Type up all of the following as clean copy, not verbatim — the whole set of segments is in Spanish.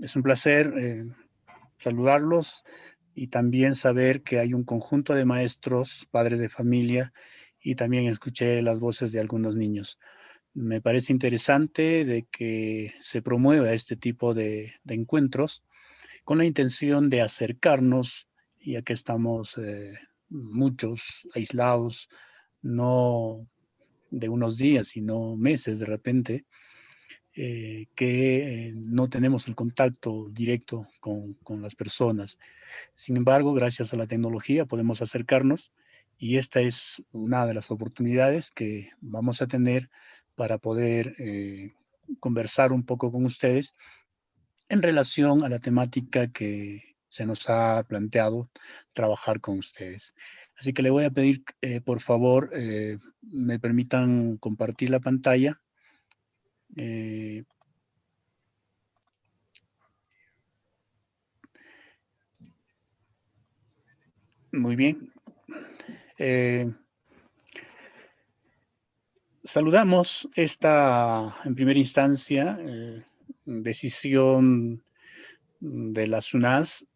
Es un placer saludarlos y también saber que hay un conjunto de maestros, padres de familia, y también escuché las voces de algunos niños. Me parece interesante de que se promueva este tipo de encuentros con la intención de acercarnos, ya que estamos muchos aislados, no de unos días, sino meses de repente, que no tenemos el contacto directo con las personas. Sin embargo, gracias a la tecnología podemos acercarnos y esta es una de las oportunidades que vamos a tener para poder conversar un poco con ustedes en relación a la temática que se nos ha planteado trabajar con ustedes. Así que le voy a pedir, por favor, me permitan compartir la pantalla. Eh, Muy bien. Eh, Saludamos esta, en primera instancia, decisión de la SUNAS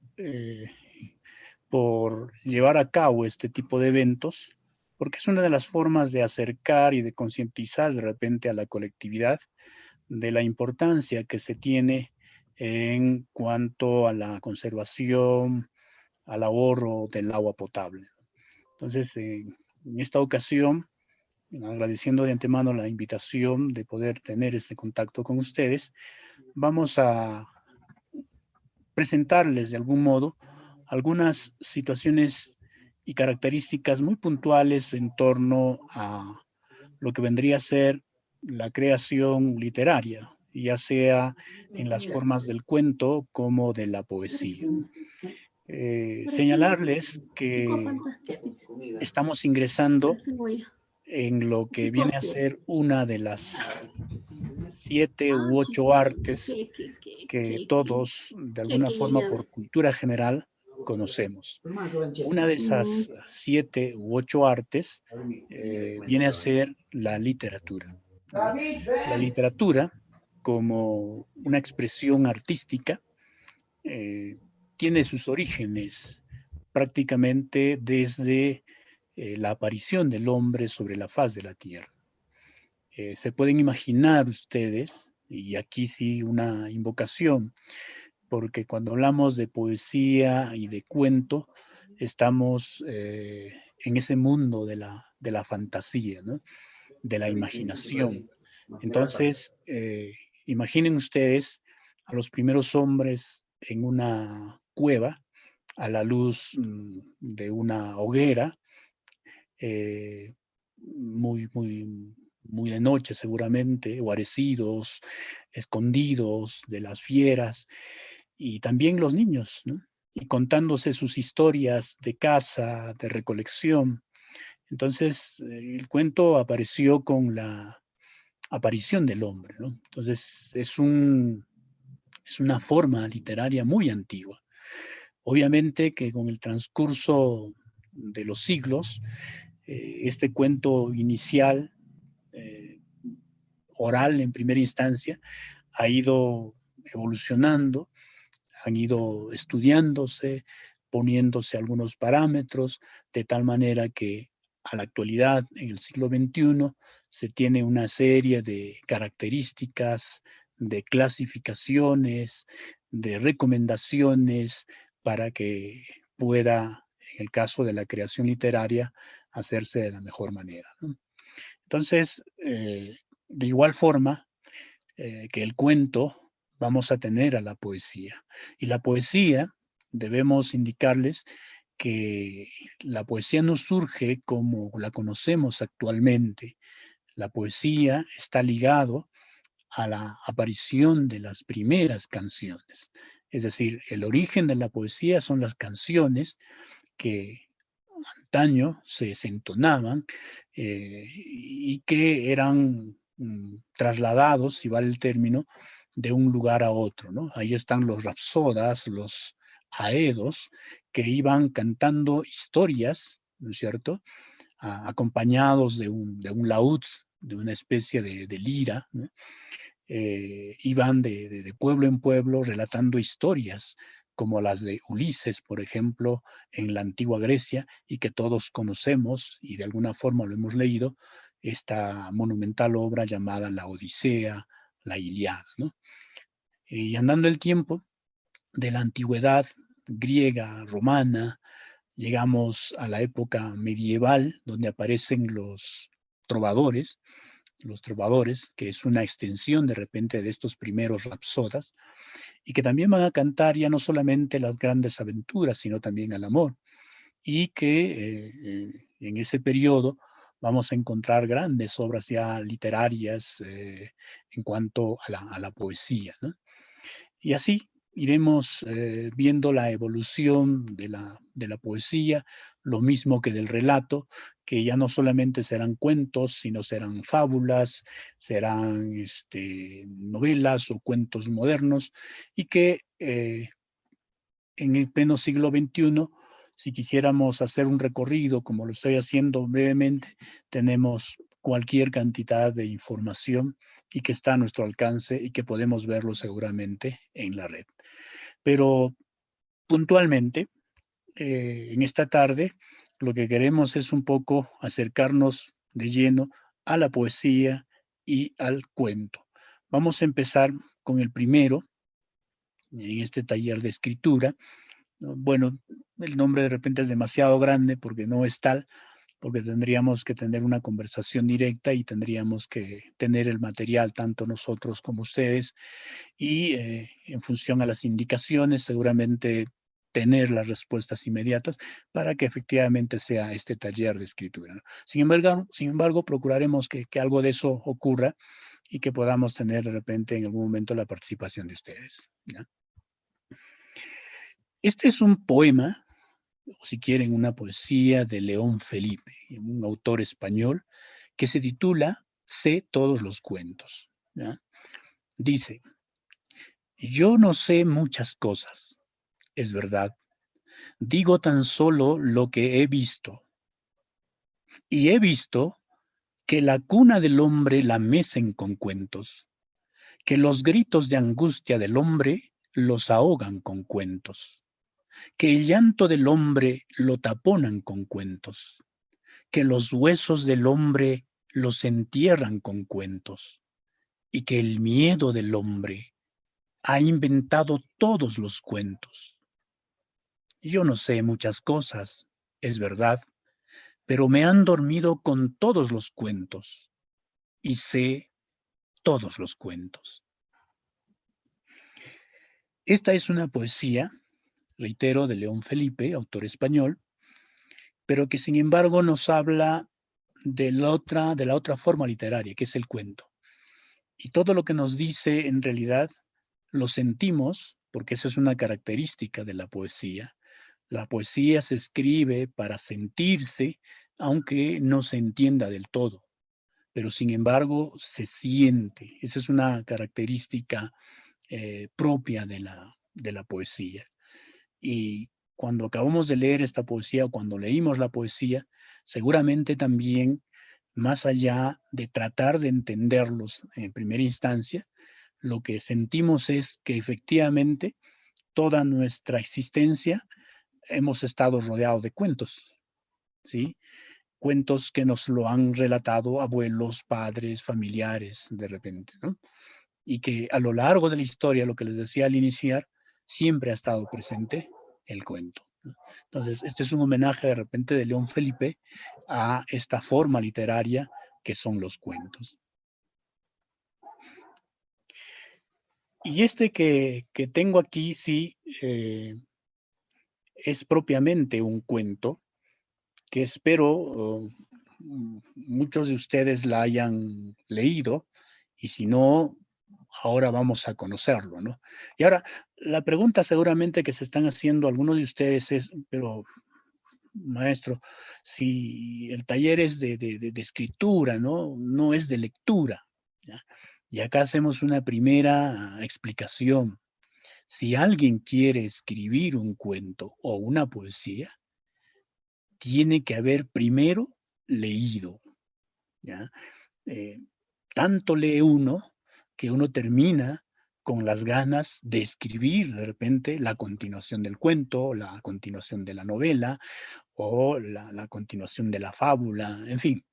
por llevar a cabo este tipo de eventos, porque es una de las formas de acercar y de concientizar de repente a la colectividad de la importancia que se tiene en cuanto a la conservación, al ahorro del agua potable. Entonces, en esta ocasión, agradeciendo de antemano la invitación de poder tener este contacto con ustedes, vamos a presentarles de algún modo algunas situaciones y características muy puntuales en torno a lo que vendría a ser la creación literaria, ya sea en las formas del cuento como de la poesía. Señalarles que estamos ingresando en lo que viene a ser una de las 7 u 8 artes que todos, de alguna forma, por cultura general, conocemos. Una de esas 7 u 8 artes viene a ser la literatura, ¿no? La literatura, como una expresión artística, eh, tiene sus orígenes prácticamente desde la aparición del hombre sobre la faz de la tierra. Se pueden imaginar ustedes, y aquí sí una invocación, porque cuando hablamos de poesía y de cuento, estamos en ese mundo de la fantasía, ¿no? De la imaginación. Entonces, imaginen ustedes a los primeros hombres en una cueva a la luz de una hoguera, eh, muy de noche seguramente, guarecidos, escondidos de las fieras, y también los niños, ¿no? Y contándose sus historias de caza, de recolección. Entonces, el cuento apareció con la aparición del hombre, ¿no? Entonces, es una forma literaria muy antigua. Obviamente que con el transcurso de los siglos, este cuento inicial, eh, oral en primera instancia, ha ido evolucionando, han ido estudiándose, poniéndose algunos parámetros, de tal manera que a la actualidad, en el siglo XXI, se tiene una serie de características, de clasificaciones, de recomendaciones para que pueda, en el caso de la creación literaria, hacerse de la mejor manera, ¿no? Entonces, de igual forma que el cuento, vamos a tener a la poesía. Y la poesía, debemos indicarles que la poesía no surge como la conocemos actualmente. La poesía está ligado a la aparición de las primeras canciones. Es decir, el origen de la poesía son las canciones que antaño se entonaban y que eran trasladados, si vale el término, de un lugar a otro, ¿no? Ahí están los rapsodas, los aedos, que iban cantando historias, ¿no es cierto?, acompañados de un laúd, de una especie de lira, ¿no? iban de pueblo en pueblo relatando historias como las de Ulises, por ejemplo, en la antigua Grecia, y que todos conocemos y de alguna forma lo hemos leído, esta monumental obra llamada La Odisea, la Ilíada, ¿no? Y andando el tiempo de la antigüedad griega, romana, llegamos a la época medieval, donde aparecen los trovadores, que es una extensión de repente de estos primeros rapsodas, y que también van a cantar ya no solamente las grandes aventuras, sino también el amor, y que en ese periodo vamos a encontrar grandes obras ya literarias en cuanto a la poesía, ¿no? Y así iremos viendo la evolución de la poesía, lo mismo que del relato, que ya no solamente serán cuentos, sino serán fábulas, serán novelas o cuentos modernos, y que en el pleno siglo XXI, si quisiéramos hacer un recorrido, como lo estoy haciendo brevemente, tenemos cualquier cantidad de información y que está a nuestro alcance y que podemos verlo seguramente en la red. Pero puntualmente, en esta tarde, lo que queremos es un poco acercarnos de lleno a la poesía y al cuento. Vamos a empezar con el primero, en este taller de escritura. Bueno, el nombre de repente es demasiado grande porque no es tal, porque tendríamos que tener una conversación directa y tendríamos que tener el material, tanto nosotros como ustedes, y en función a las indicaciones, seguramente tener las respuestas inmediatas para que efectivamente sea este taller de escritura, ¿no? Sin embargo, procuraremos que algo de eso ocurra y que podamos tener de repente en algún momento la participación de ustedes, ¿ya? Este es un poema, o si quieren, una poesía de León Felipe, un autor español, que se titula Sé todos los cuentos, ¿ya? Dice: yo no sé muchas cosas, es verdad, digo tan solo lo que he visto, y he visto que la cuna del hombre la mecen con cuentos, que los gritos de angustia del hombre los ahogan con cuentos, que el llanto del hombre lo taponan con cuentos, que los huesos del hombre los entierran con cuentos, y que el miedo del hombre ha inventado todos los cuentos. Yo no sé muchas cosas, es verdad, pero me han dormido con todos los cuentos y sé todos los cuentos. Esta es una poesía, reitero, de León Felipe, autor español, pero que sin embargo nos habla de la otra forma literaria, que es el cuento. Y todo lo que nos dice en realidad lo sentimos, porque esa es una característica de la poesía. La poesía se escribe para sentirse, aunque no se entienda del todo, pero sin embargo se siente. Esa es una característica propia de la poesía. Y cuando acabamos de leer esta poesía o cuando leímos la poesía, seguramente también, más allá de tratar de entenderlos en primera instancia, lo que sentimos es que efectivamente toda nuestra existencia hemos estado rodeados de cuentos, ¿sí? Cuentos que nos lo han relatado abuelos, padres, familiares, de repente, ¿no? Y que a lo largo de la historia, lo que les decía al iniciar, siempre ha estado presente el cuento, ¿no? Entonces, este es un homenaje de repente de León Felipe a esta forma literaria que son los cuentos. Y este que tengo aquí, sí, es propiamente un cuento que espero muchos de ustedes la hayan leído, y si no, ahora vamos a conocerlo, ¿no? Y ahora, la pregunta seguramente que se están haciendo algunos de ustedes es, pero maestro, si el taller es de escritura, ¿no? No es de lectura, ¿ya? Y acá hacemos una primera explicación. Si alguien quiere escribir un cuento o una poesía, tiene que haber primero leído, ¿ya? Eh, tanto lee uno que uno termina con las ganas de escribir de repente la continuación del cuento, la continuación de la novela o la continuación de la fábula, en fin.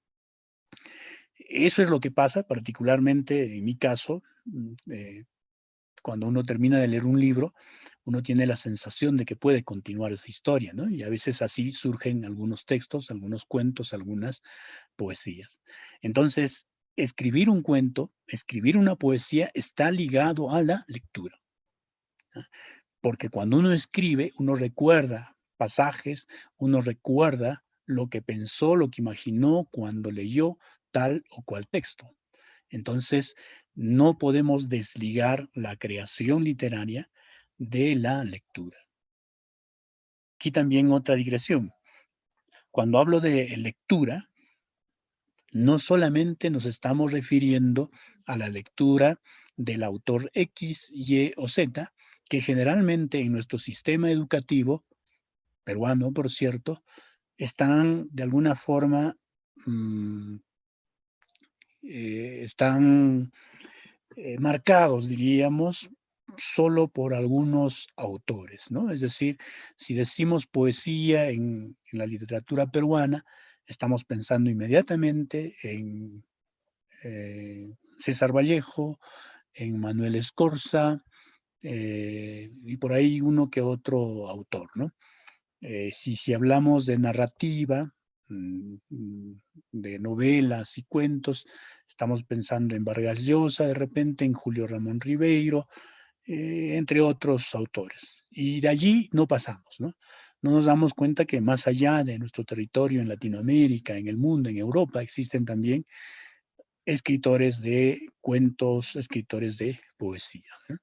Eso es lo que pasa, particularmente en mi caso, cuando uno termina de leer un libro, uno tiene la sensación de que puede continuar esa historia, ¿no? Y a veces así surgen algunos textos, algunos cuentos, algunas poesías. Entonces, escribir un cuento, escribir una poesía está ligado a la lectura, ¿no? Porque cuando uno escribe, uno recuerda pasajes, uno recuerda lo que pensó, lo que imaginó cuando leyó tal o cual texto. Entonces, no podemos desligar la creación literaria de la lectura. Aquí también otra digresión. Cuando hablo de lectura, no solamente nos estamos refiriendo a la lectura del autor X, Y o Z, que generalmente en nuestro sistema educativo, peruano por cierto, están de alguna forma, están marcados, diríamos, solo por algunos autores, ¿no? Es decir, si decimos poesía en la literatura peruana, estamos pensando inmediatamente en César Vallejo, en Manuel Escorza, y por ahí uno que otro autor, ¿no? Si hablamos de narrativa, de novelas y cuentos, estamos pensando en Vargas Llosa, de repente en Julio Ramón Ribeiro, entre otros autores. Y de allí no pasamos, ¿no? No nos damos cuenta que más allá de nuestro territorio en Latinoamérica, en el mundo, en Europa, existen también escritores de cuentos, escritores de poesía, ¿no?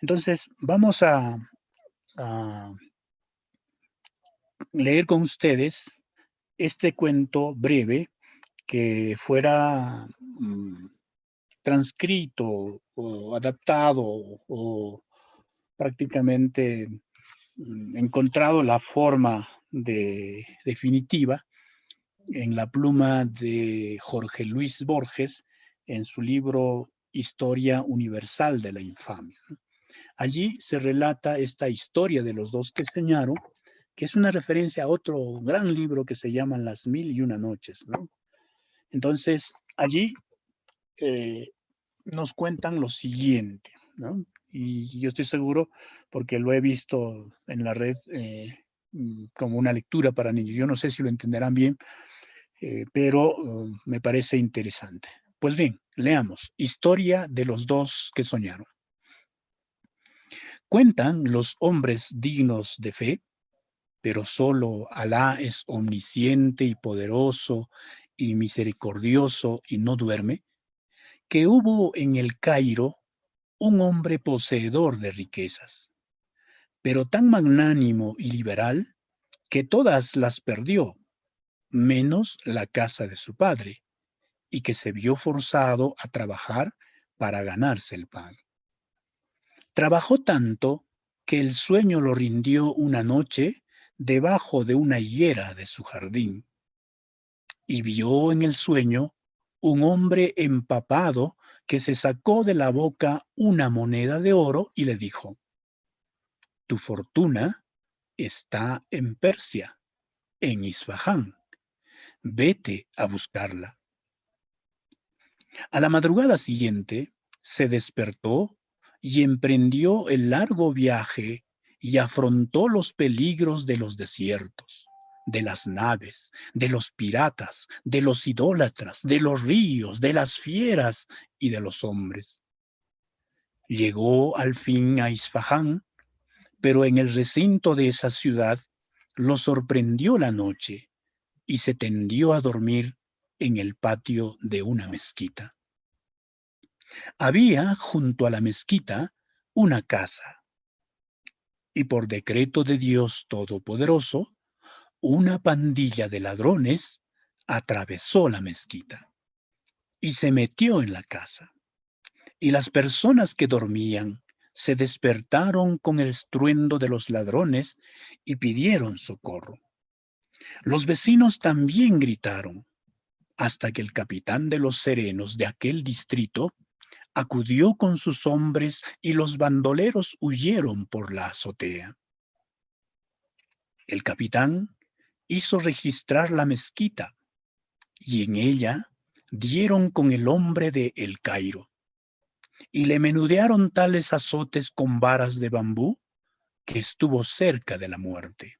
Entonces, vamos a leer con ustedes este cuento breve que fuera transcrito o adaptado o prácticamente encontrado la forma definitiva en la pluma de Jorge Luis Borges en su libro Historia Universal de la Infamia. Allí se relata esta historia de los dos que enseñaron, que es una referencia a otro gran libro que se llama Las Mil y Una Noches, ¿no? Entonces, allí nos cuentan lo siguiente, ¿no? Y yo estoy seguro, porque lo he visto en la red como una lectura para niños. Yo no sé si lo entenderán bien, pero me parece interesante. Pues bien, leamos. Historia de los dos que soñaron. Cuentan los hombres dignos de fe, pero solo Alá es omnisciente y poderoso y misericordioso y no duerme, que hubo en el Cairo un hombre poseedor de riquezas, pero tan magnánimo y liberal que todas las perdió, menos la casa de su padre, y que se vio forzado a trabajar para ganarse el pan. Trabajó tanto que el sueño lo rindió una noche debajo de una higuera de su jardín, y vio en el sueño un hombre empapado que se sacó de la boca una moneda de oro y le dijo: tu fortuna está en Persia, en Isfahán. Vete a buscarla. A la madrugada siguiente se despertó y emprendió el largo viaje y afrontó los peligros de los desiertos, de las naves, de los piratas, de los idólatras, de los ríos, de las fieras y de los hombres. Llegó al fin a Isfahán, pero en el recinto de esa ciudad lo sorprendió la noche y se tendió a dormir en el patio de una mezquita. Había junto a la mezquita una casa, y por decreto de Dios Todopoderoso, una pandilla de ladrones atravesó la mezquita y se metió en la casa. Y las personas que dormían se despertaron con el estruendo de los ladrones y pidieron socorro. Los vecinos también gritaron, hasta que el capitán de los serenos de aquel distrito acudió con sus hombres y los bandoleros huyeron por la azotea. El capitán hizo registrar la mezquita y en ella dieron con el hombre de El Cairo y le menudearon tales azotes con varas de bambú que estuvo cerca de la muerte.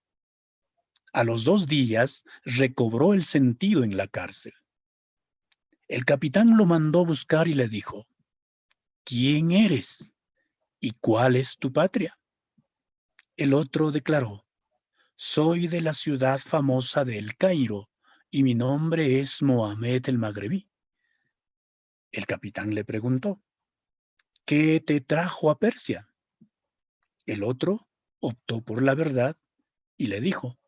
A los 2 días recobró el sentido en la cárcel. El capitán lo mandó buscar y le dijo: ¿quién eres y cuál es tu patria? El otro declaró: soy de la ciudad famosa de El Cairo y mi nombre es Mohamed el Magrebí. El capitán le preguntó: ¿qué te trajo a Persia? El otro optó por la verdad y le dijo: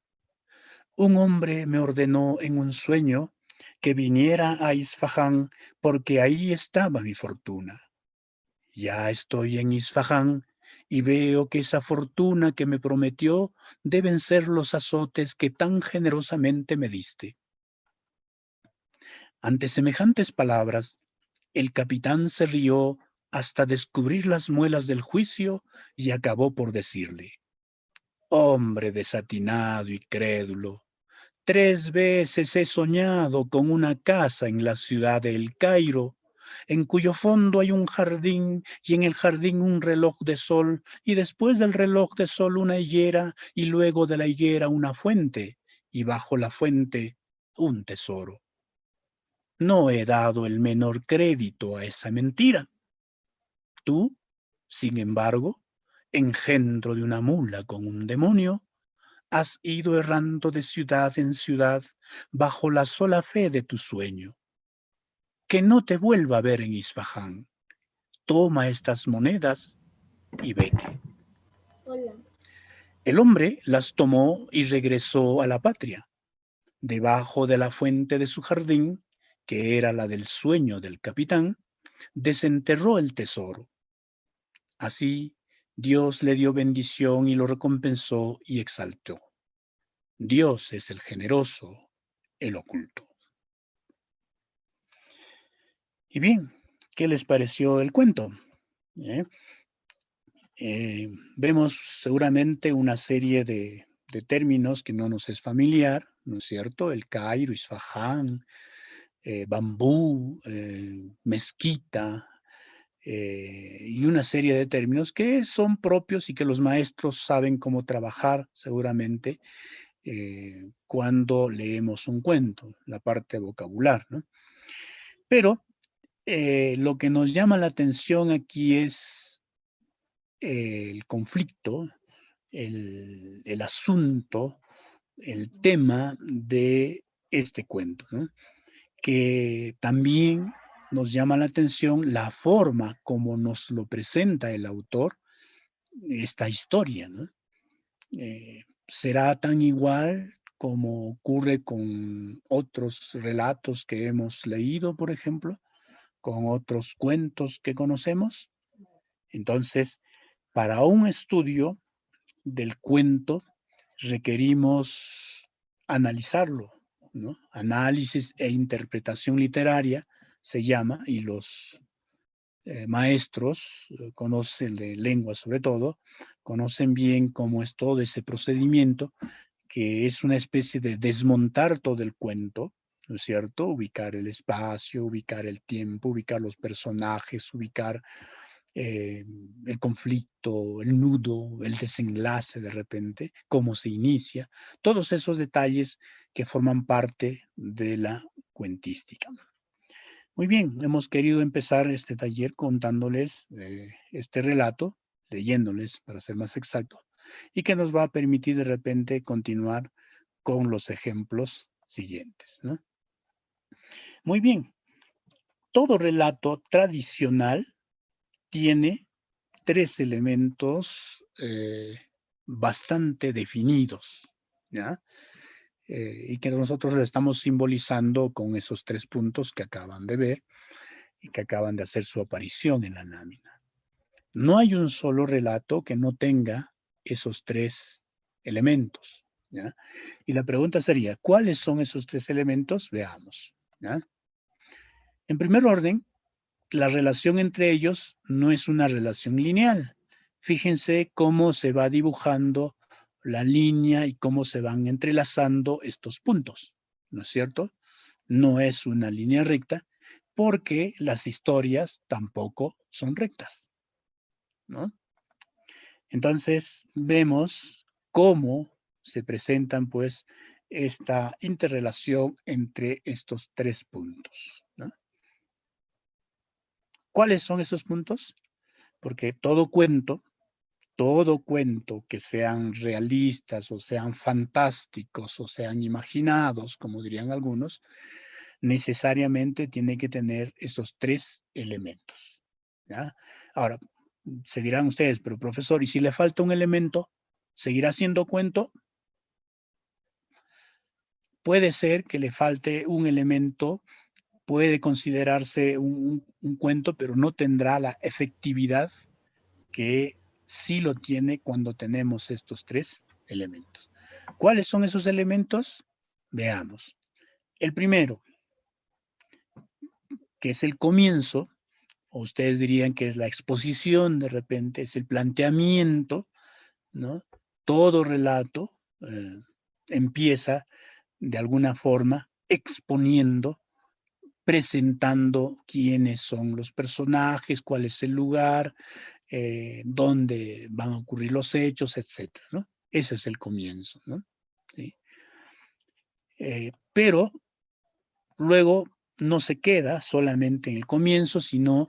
un hombre me ordenó en un sueño que viniera a Isfahán porque ahí estaba mi fortuna. Ya estoy en Isfahán y veo que esa fortuna que me prometió deben ser los azotes que tan generosamente me diste. Ante semejantes palabras, el capitán se rió hasta descubrir las muelas del juicio y acabó por decirle: hombre desatinado y crédulo, 3 veces he soñado con una casa en la ciudad de El Cairo, en cuyo fondo hay un jardín y en el jardín un reloj de sol y después del reloj de sol una higuera y luego de la higuera una fuente y bajo la fuente un tesoro. No he dado el menor crédito a esa mentira. Tú, sin embargo, engendro de una mula con un demonio, has ido errando de ciudad en ciudad bajo la sola fe de tu sueño. Que no te vuelva a ver en Isfahán. Toma estas monedas y vete. Hola. El hombre las tomó y regresó a la patria. Debajo de la fuente de su jardín, que era la del sueño del capitán, desenterró el tesoro. Así, Dios le dio bendición y lo recompensó y exaltó. Dios es el generoso, el oculto. Y bien, ¿qué les pareció el cuento? ¿Eh? Vemos seguramente una serie de términos que no nos es familiar, ¿no es cierto? El Cairo, Isfahán, bambú, mezquita, y una serie de términos que son propios y que los maestros saben cómo trabajar seguramente cuando leemos un cuento, la parte vocabular, ¿no? Pero lo que nos llama la atención aquí es el conflicto, el asunto, el tema de este cuento, ¿no? Que también nos llama la atención la forma como nos lo presenta el autor, esta historia, ¿no? ¿Será tan igual como ocurre con otros relatos que hemos leído, por ejemplo, con otros cuentos que conocemos? Entonces, para un estudio del cuento requerimos analizarlo, ¿no? Análisis e interpretación literaria se llama, y los maestros conocen de lengua sobre todo, conocen bien cómo es todo ese procedimiento, que es una especie de desmontar todo el cuento, ¿no es cierto? Ubicar el espacio, ubicar el tiempo, ubicar los personajes, ubicar eh, el conflicto, el nudo, el desenlace de repente, cómo se inicia, todos esos detalles que forman parte de la cuentística. Muy bien, hemos querido empezar este taller contándoles este relato, leyéndoles para ser más exacto, y que nos va a permitir de repente continuar con los ejemplos siguientes, ¿no? Muy bien, todo relato tradicional tiene 3 elementos bastante definidos, ¿ya? Y que nosotros lo estamos simbolizando con esos 3 puntos que acaban de ver y que acaban de hacer su aparición en la lámina. No hay un solo relato que no tenga esos 3 elementos, ¿ya? Y la pregunta sería, ¿cuáles son esos 3 elementos? Veamos, ¿ya? En primer orden, la relación entre ellos no es una relación lineal. Fíjense cómo se va dibujando la línea y cómo se van entrelazando estos puntos, ¿no es cierto? No es una línea recta porque las historias tampoco son rectas, ¿no? Entonces vemos cómo se presentan pues esta interrelación entre estos tres puntos, ¿no? ¿Cuáles son esos puntos? Porque todo cuento que sean realistas o sean fantásticos o sean imaginados, como dirían algunos, necesariamente tiene que tener esos tres elementos, ¿ya? Ahora, se dirán ustedes, pero profesor, ¿y si le falta un elemento, seguirá siendo cuento? Puede ser que le falte un elemento, puede considerarse un cuento, pero no tendrá la efectividad que sí lo tiene cuando tenemos estos tres elementos. ¿Cuáles son esos elementos? Veamos. El primero, que es el comienzo, o ustedes dirían que es la exposición, de repente, es el planteamiento, ¿no? Todo relato empieza de alguna forma exponiendo, presentando quiénes son los personajes, cuál es el lugar, dónde van a ocurrir los hechos, etcétera, ¿no? Ese es el comienzo, ¿no? ¿Sí? Pero luego no se queda solamente en el comienzo, sino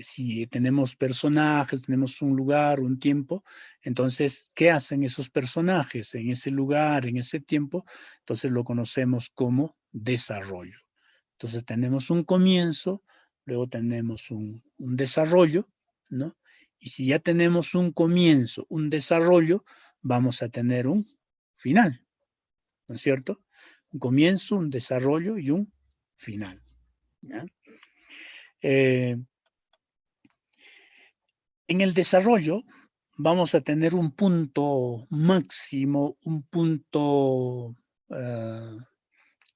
si tenemos personajes, tenemos un lugar, un tiempo, entonces, ¿qué hacen esos personajes en ese lugar, en ese tiempo? Entonces lo conocemos como desarrollo. Entonces tenemos un comienzo, luego tenemos un desarrollo, ¿no? Y si ya tenemos un comienzo, un desarrollo, vamos a tener un final, ¿no es cierto? Un comienzo, un desarrollo y un final, ¿ya? Eh, En el desarrollo vamos a tener un punto máximo, un punto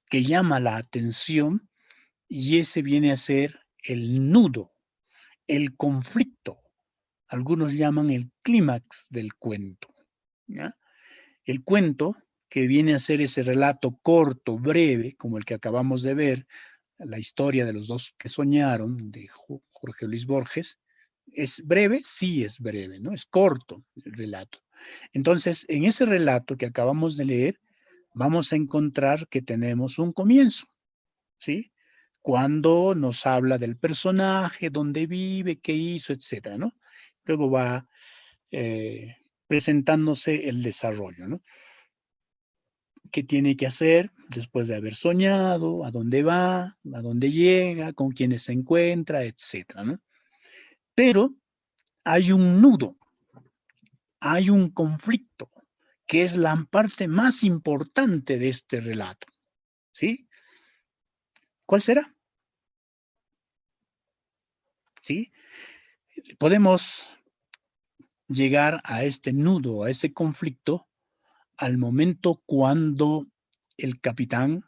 que llama la atención y ese viene a ser el nudo, el conflicto. Algunos llaman el clímax del cuento, ¿ya? El cuento, que viene a ser ese relato corto, breve, como el que acabamos de ver, la historia de los dos que soñaron, de Jorge Luis Borges, ¿es breve? Sí es breve, ¿no? Es corto el relato. Entonces, en ese relato que acabamos de leer, vamos a encontrar que tenemos un comienzo, ¿sí? Cuando nos habla del personaje, dónde vive, qué hizo, etcétera, ¿no? Luego va presentándose el desarrollo, ¿no? ¿Qué tiene que hacer después de haber soñado? ¿A dónde va? ¿A dónde llega? ¿Con quiénes se encuentra? Etcétera, ¿no? Pero hay un nudo, hay un conflicto, que es la parte más importante de este relato, ¿sí? ¿Cuál será? ¿Sí? Podemos llegar a este nudo, a ese conflicto, al momento cuando el capitán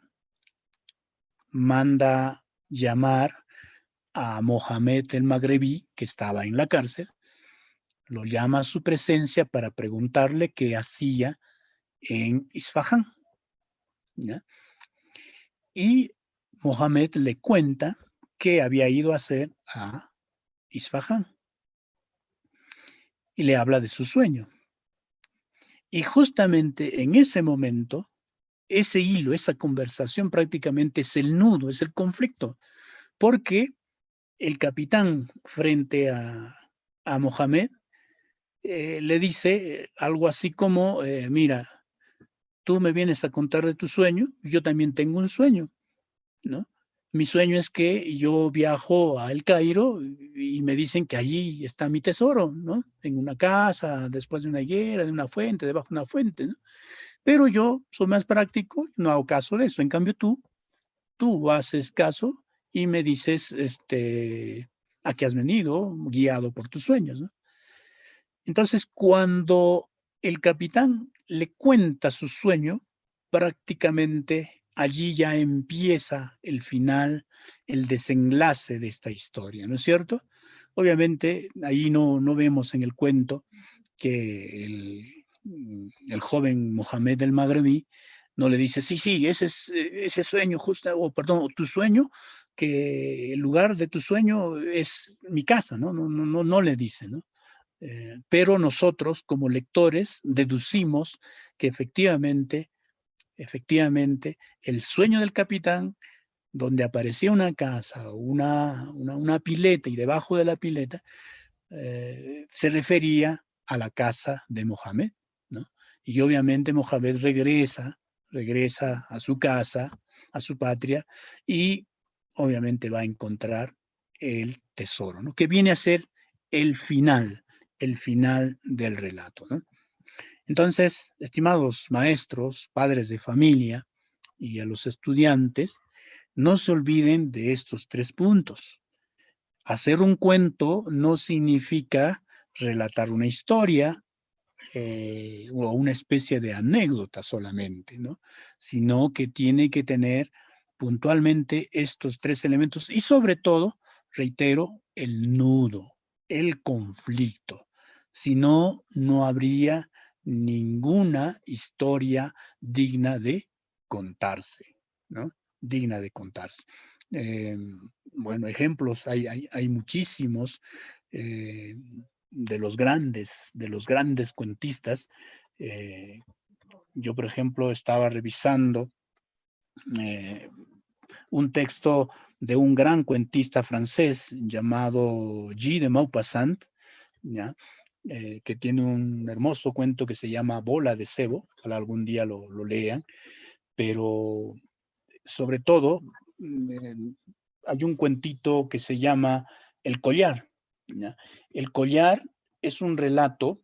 manda llamar a Mohamed el Magrebí, que estaba en la cárcel, lo llama a su presencia para preguntarle qué hacía en Isfahán, ¿ya? Y Mohamed le cuenta que había ido a hacer a Isfahán y le habla de su sueño. Y justamente en ese momento, ese hilo, esa conversación prácticamente es el nudo, es el conflicto, porque el capitán frente a Mohamed le dice algo así como, mira, tú me vienes a contar de tu sueño, yo también tengo un sueño, ¿no? Mi sueño es que yo viajo a El Cairo y me dicen que allí está mi tesoro, ¿no? En una casa, después de una higuera, de una fuente, debajo de una fuente, ¿no? Pero yo soy más práctico, no hago caso de eso. En cambio tú haces caso y me dices, a qué has venido, guiado por tus sueños, ¿no? Entonces, cuando el capitán le cuenta su sueño, prácticamente allí ya empieza el final, el desenlace de esta historia, ¿no es cierto? Obviamente, ahí no vemos en el cuento que el joven Mohamed el Magrebí no le dice, sí, sí, ese sueño justo, o perdón, tu sueño, que el lugar de tu sueño es mi casa, ¿no? No le dice, ¿no? Pero nosotros como lectores deducimos que efectivamente, el sueño del capitán, donde aparecía una casa, una pileta y debajo de la pileta, se refería a la casa de Mohamed, ¿no? Y obviamente Mohamed regresa a su casa, a su patria, y obviamente va a encontrar el tesoro, ¿no? Que viene a ser el el final del relato, ¿no? Entonces, estimados maestros, padres de familia y a los estudiantes, no se olviden de estos tres puntos. Hacer un cuento no significa relatar una historia o una especie de anécdota solamente, ¿no? Sino que tiene que tener puntualmente estos tres elementos y sobre todo, reitero, el nudo, el conflicto. Si no, no habría ninguna historia digna de contarse, ¿no? Digna de contarse. Eh, bueno, ejemplos hay muchísimos. Eh, de los grandes cuentistas. Eh, yo, por ejemplo, estaba revisando eh, un texto de un gran cuentista francés llamado Guy de Maupassant, ¿ya? Que tiene un hermoso cuento que se llama Bola de Cebo, ojalá algún día lo lean, pero sobre todo eh, hay un cuentito que se llama El collar, ¿ya? El collar es un relato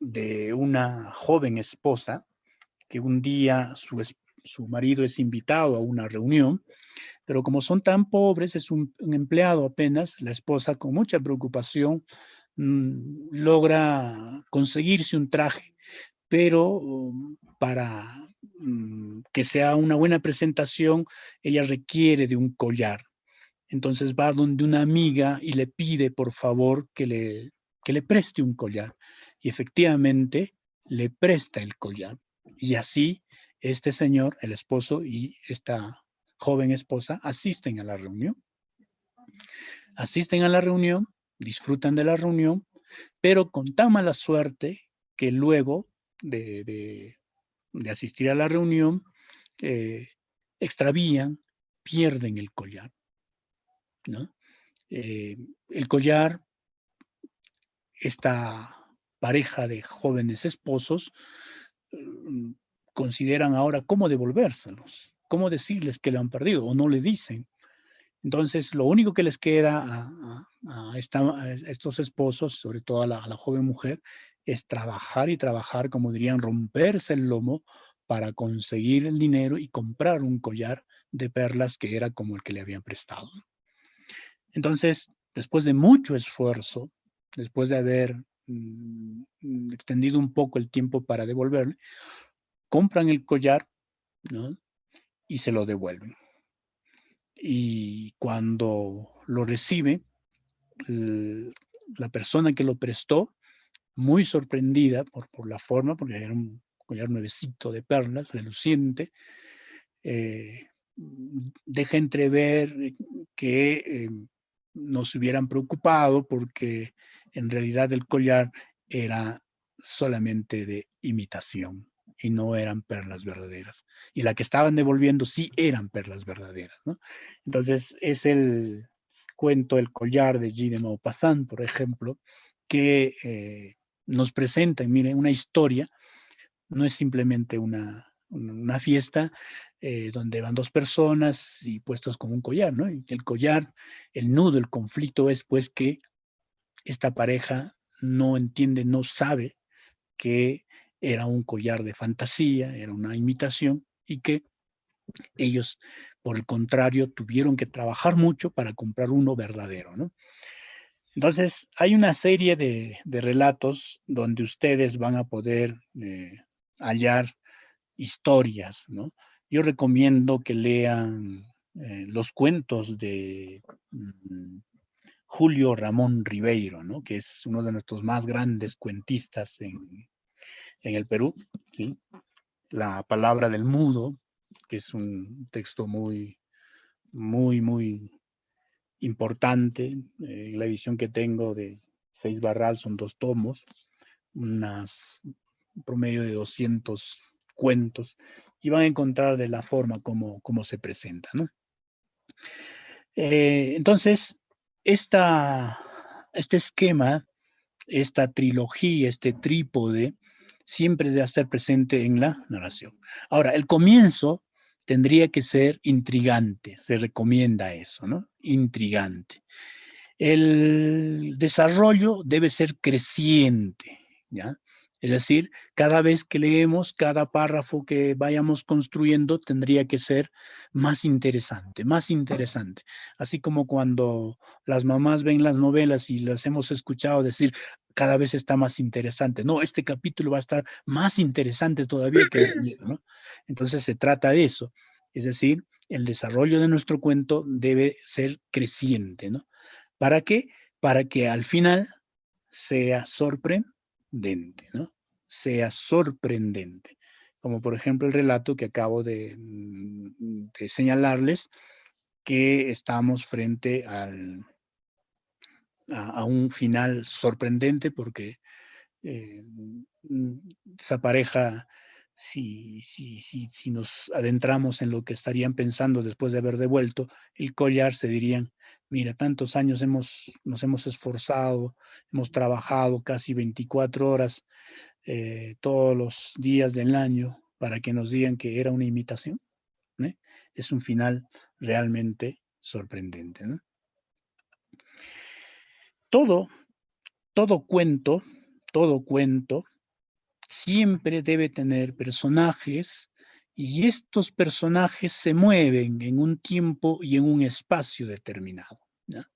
de una joven esposa que un día su marido es invitado a una reunión, pero como son tan pobres, es un empleado apenas, la esposa con mucha preocupación logra conseguirse un traje, pero para que sea una buena presentación, ella requiere de un collar. Entonces va donde una amiga y le pide por favor que le preste un collar. Y efectivamente le presta el collar. Y así este señor, el esposo y esta joven esposa asisten a la reunión. Asisten a la reunión, disfrutan de la reunión, pero con tan mala suerte que luego de asistir a la reunión, extravían, pierden el collar, ¿no? El collar, esta pareja de jóvenes esposos, consideran ahora cómo devolvérselos, cómo decirles que lo han perdido o no le dicen. Entonces, lo único que les queda a estos esposos, sobre todo a la joven mujer, es trabajar y trabajar, como dirían, romperse el lomo para conseguir el dinero y comprar un collar de perlas que era como el que le habían prestado. Entonces, después de mucho esfuerzo, después de haber extendido un poco el tiempo para devolverle, compran el collar, ¿no? Y se lo devuelven. Y cuando lo recibe, la persona que lo prestó, muy sorprendida por la forma, porque era un collar nuevecito de perlas, reluciente, eh, deja entrever que no se hubieran preocupado porque en realidad el collar era solamente de imitación y no eran perlas verdaderas. Y la que estaban devolviendo sí eran perlas verdaderas, ¿no? Entonces es el cuento El collar de Guy de Maupassant, por ejemplo, que nos presenta, miren, una historia, no es simplemente una fiesta donde van dos personas y puestos con un collar, ¿no? Y el collar, el nudo, el conflicto es pues que esta pareja no entiende, no sabe que era un collar de fantasía, era una imitación y que ellos, por el contrario, tuvieron que trabajar mucho para comprar uno verdadero, ¿no? Entonces, hay una serie de relatos donde ustedes van a poder hallar historias, ¿no? yo recomiendo que lean los cuentos de Julio Ramón Ribeiro, ¿no? Que es uno de nuestros más grandes cuentistas en el Perú, ¿sí? La palabra del mudo, que es un texto muy, muy, muy importante. La edición que tengo de 6 barral son 2 tomos, un promedio de 200 cuentos, y van a encontrar de la forma como se presenta, ¿no? Entonces, este esquema, esta trilogía, este trípode, siempre debe estar presente en la narración. Ahora, el comienzo tendría que ser intrigante, se recomienda eso, ¿no? Intrigante. El desarrollo debe ser creciente, ¿ya? Es decir, cada vez que leemos, cada párrafo que vayamos construyendo tendría que ser más interesante, más interesante. Así como cuando las mamás ven las novelas y las hemos escuchado decir, cada vez está más interesante. No, este capítulo va a estar más interesante todavía que el primero, ¿no? Entonces se trata de eso. Es decir, el desarrollo de nuestro cuento debe ser creciente, ¿no? ¿Para qué? Para que al final sea sorprendente, ¿no? Sea sorprendente. Como por ejemplo el relato que acabo de señalarles, que estamos frente a un final sorprendente porque eh, esa pareja, si nos adentramos en lo que estarían pensando después de haber devuelto el collar, se dirían, mira, tantos años nos hemos esforzado, hemos trabajado casi 24 horas todos los días del año para que nos digan que era una imitación, ¿eh? Es un final realmente sorprendente, ¿no? Todo, todo cuento, todo cuento siempre debe tener personajes y estos personajes se mueven en un tiempo y en un espacio determinado, ¿ya?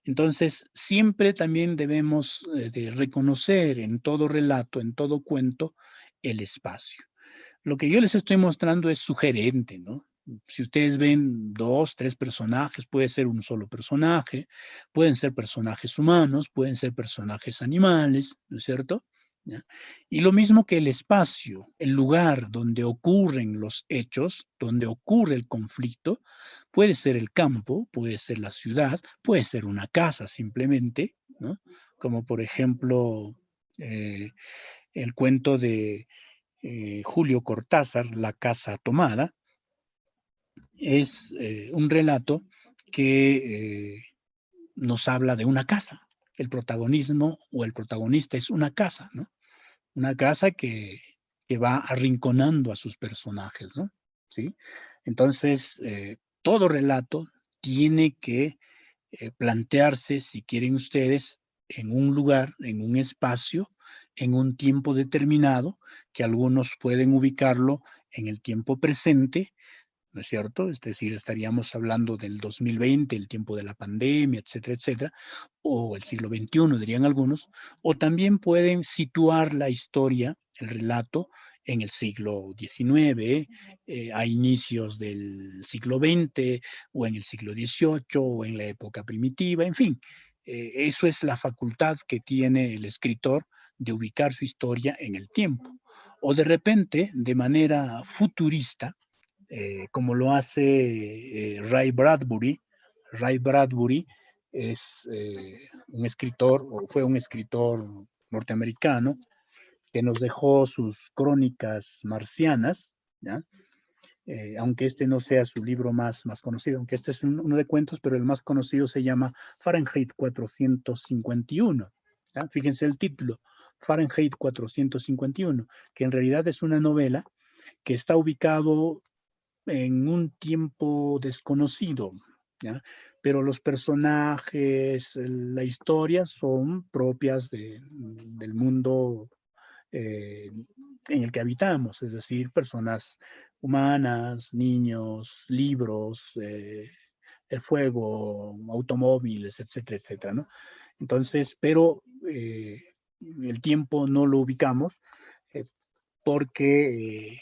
Entonces, siempre también debemos de reconocer en todo relato, en todo cuento, el espacio. Lo que yo les estoy mostrando es sugerente, ¿no? Si ustedes ven 2, 3 personajes, puede ser un solo personaje, pueden ser personajes humanos, pueden ser personajes animales, ¿no es cierto? ¿Ya? Y lo mismo que el espacio, el lugar donde ocurren los hechos, donde ocurre el conflicto, puede ser el campo, puede ser la ciudad, puede ser una casa simplemente, ¿no? Como por ejemplo eh, el cuento de Julio Cortázar, La casa tomada, es un relato que nos habla de una casa. El protagonismo o el protagonista es una casa, ¿no? Una casa que va arrinconando a sus personajes, ¿no? ¿Sí? Entonces, todo relato tiene que plantearse, si quieren ustedes, en un lugar, en un espacio, en un tiempo determinado, que algunos pueden ubicarlo en el tiempo presente, ¿no es cierto? Es decir, estaríamos hablando del 2020, el tiempo de la pandemia, etcétera, etcétera, o el siglo XXI, dirían algunos, o también pueden situar la historia, el relato, en el siglo XIX, a inicios del siglo XX, o en el siglo XVIII, o en la época primitiva, en fin. Eso es la facultad que tiene el escritor de ubicar su historia en el tiempo. O de repente, de manera futurista, como lo hace Ray Bradbury. Ray Bradbury es un escritor, o fue un escritor norteamericano, que nos dejó sus crónicas marcianas, ¿ya? Aunque este no sea su libro más conocido, aunque este es uno de cuentos, pero el más conocido se llama Fahrenheit 451. ¿Ya? Fíjense el título, Fahrenheit 451, que en realidad es una novela que está ubicado en un tiempo desconocido, ¿ya? Pero los personajes, la historia son propias del mundo en el que habitamos, es decir, personas humanas, niños, libros, el fuego, automóviles, etcétera, etcétera, ¿no? Entonces, pero el tiempo no lo ubicamos eh, porque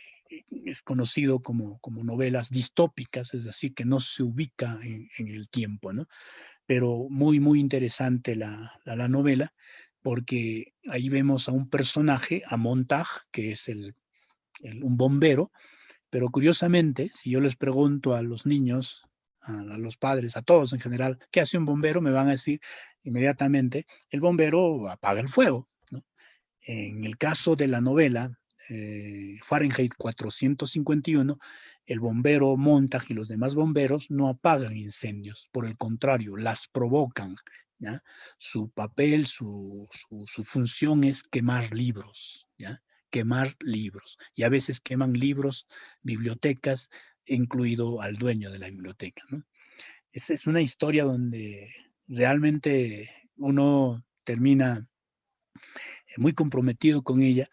es conocido como novelas distópicas, es decir, que no se ubica en el tiempo, ¿no? Pero muy, muy interesante la novela, porque ahí vemos a un personaje, a Montag, que es un bombero, pero curiosamente, si yo les pregunto a los niños, a los padres, a todos en general, ¿qué hace un bombero? Me van a decir inmediatamente, el bombero apaga el fuego, ¿no? En el caso de la novela, Fahrenheit 451, el bombero Montag y los demás bomberos no apagan incendios, por el contrario, las provocan, ¿ya? Su papel, su función es quemar libros, ¿ya? Quemar libros. Y a veces queman libros, bibliotecas, incluido al dueño de la biblioteca, ¿no? Es una historia donde realmente uno termina muy comprometido con ella,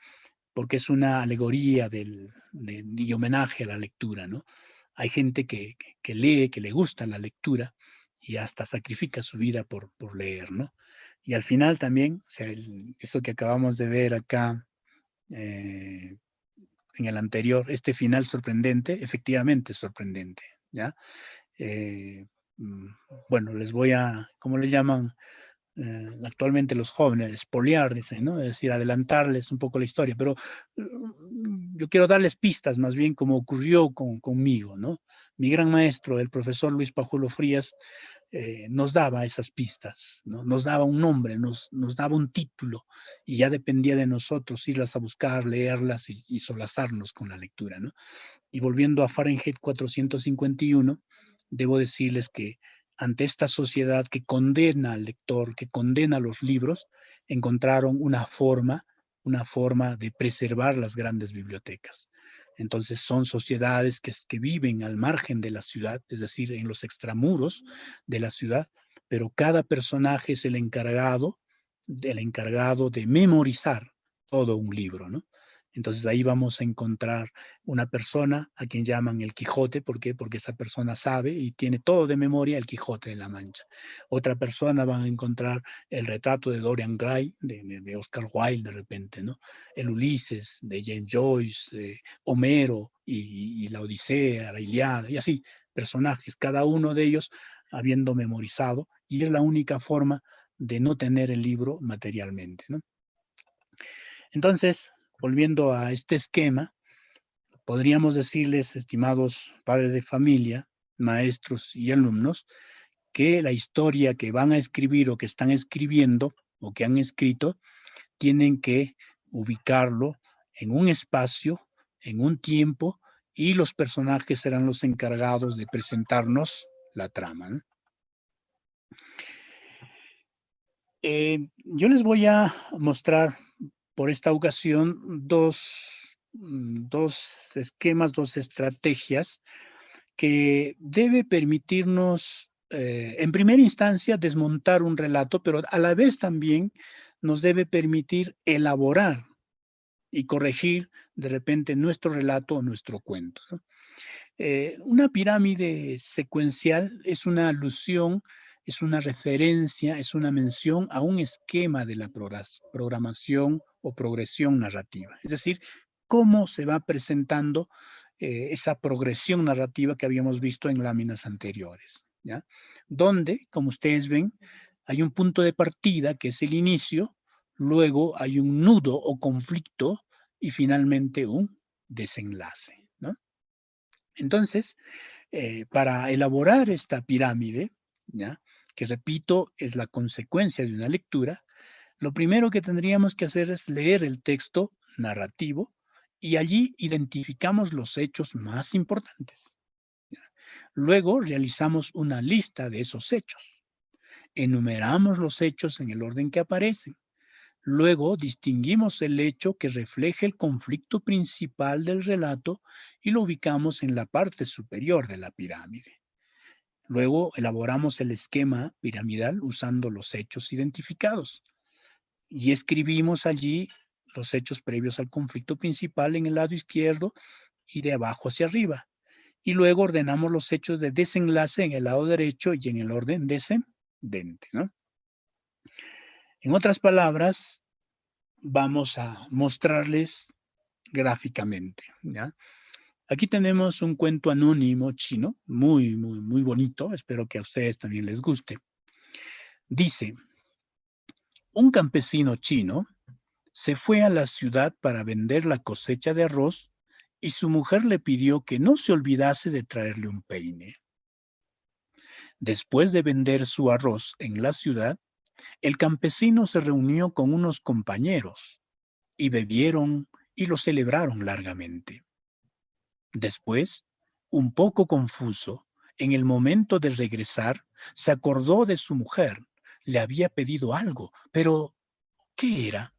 porque es una alegoría y homenaje a la lectura, ¿no? Hay gente que lee, que le gusta la lectura y hasta sacrifica su vida por leer, ¿no? Y al final también, o sea, eso que acabamos de ver acá eh, en el anterior, este final sorprendente, efectivamente es sorprendente, ¿ya? Eh, mm, bueno, les voy a, ¿cómo le llaman? Actualmente los jóvenes, espoliar, dicen, ¿no? Es decir, adelantarles un poco la historia, pero yo quiero darles pistas más bien como ocurrió conmigo, ¿no? Mi gran maestro, el profesor Luis Pajuelo Frías, nos daba esas pistas, ¿no? Nos daba un nombre, nos daba un título, y ya dependía de nosotros irlas a buscar, leerlas y solazarnos con la lectura, ¿no? Y volviendo a Fahrenheit 451, debo decirles que ante esta sociedad que condena al lector, que condena los libros, encontraron una forma de preservar las grandes bibliotecas. Entonces son sociedades que viven al margen de la ciudad, es decir, en los extramuros de la ciudad, pero cada personaje es el encargado de memorizar todo un libro, ¿no? Entonces ahí vamos a encontrar una persona a quien llaman el Quijote. ¿Por qué? Porque esa persona sabe y tiene todo de memoria el Quijote de la Mancha. Otra persona van a encontrar el retrato de Dorian Gray, de Oscar Wilde de repente, ¿no? El Ulises de James Joyce, Homero y la Odisea, la Iliada, y así, personajes, cada uno de ellos habiendo memorizado, y es la única forma de no tener el libro materialmente, ¿no? Entonces, volviendo a este esquema, podríamos decirles, estimados padres de familia, maestros y alumnos, que la historia que van a escribir o que están escribiendo o que han escrito, tienen que ubicarlo en un espacio, en un tiempo, y los personajes serán los encargados de presentarnos la trama, ¿no? Yo les voy a mostrar por esta ocasión dos esquemas, dos estrategias que debe permitirnos, en primera instancia, desmontar un relato, pero a la vez también nos debe permitir elaborar y corregir de repente nuestro relato o nuestro cuento, ¿no? Una pirámide secuencial es una alusión, es una referencia, es una mención a un esquema de la programación o progresión narrativa. Es decir, cómo se va presentando esa progresión narrativa que habíamos visto en láminas anteriores, ¿ya? Donde, como ustedes ven, hay un punto de partida que es el inicio, luego hay un nudo o conflicto y finalmente un desenlace, ¿no? Entonces, para elaborar esta pirámide, ¿ya? Que repito, es la consecuencia de una lectura, lo primero que tendríamos que hacer es leer el texto narrativo y allí identificamos los hechos más importantes. ¿Ya? Luego realizamos una lista de esos hechos. Enumeramos los hechos en el orden que aparecen. Luego distinguimos el hecho que refleja el conflicto principal del relato y lo ubicamos en la parte superior de la pirámide. Luego elaboramos el esquema piramidal usando los hechos identificados y escribimos allí los hechos previos al conflicto principal en el lado izquierdo y de abajo hacia arriba. Y luego ordenamos los hechos de desenlace en el lado derecho y en el orden descendente, ¿no? En otras palabras, vamos a mostrarles gráficamente, ¿ya? Aquí tenemos un cuento anónimo chino, muy, muy, muy bonito. Espero que a ustedes también les guste. Dice, un campesino chino se fue a la ciudad para vender la cosecha de arroz y su mujer le pidió que no se olvidase de traerle un peine. Después de vender su arroz en la ciudad, el campesino se reunió con unos compañeros y bebieron y lo celebraron largamente. Después, un poco confuso, en el momento de regresar, se acordó de su mujer. Le había pedido algo, pero ¿qué era?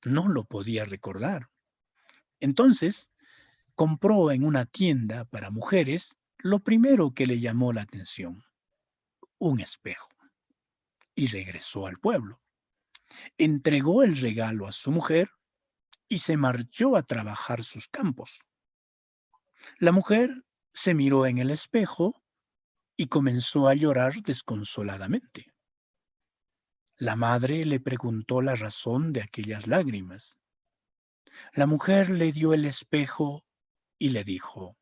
No lo podía recordar. Entonces, compró en una tienda para mujeres lo primero que le llamó la atención, un espejo, y regresó al pueblo. Entregó el regalo a su mujer y se marchó a trabajar sus campos. La mujer se miró en el espejo y comenzó a llorar desconsoladamente. La madre le preguntó la razón de aquellas lágrimas. La mujer le dio el espejo y le dijo,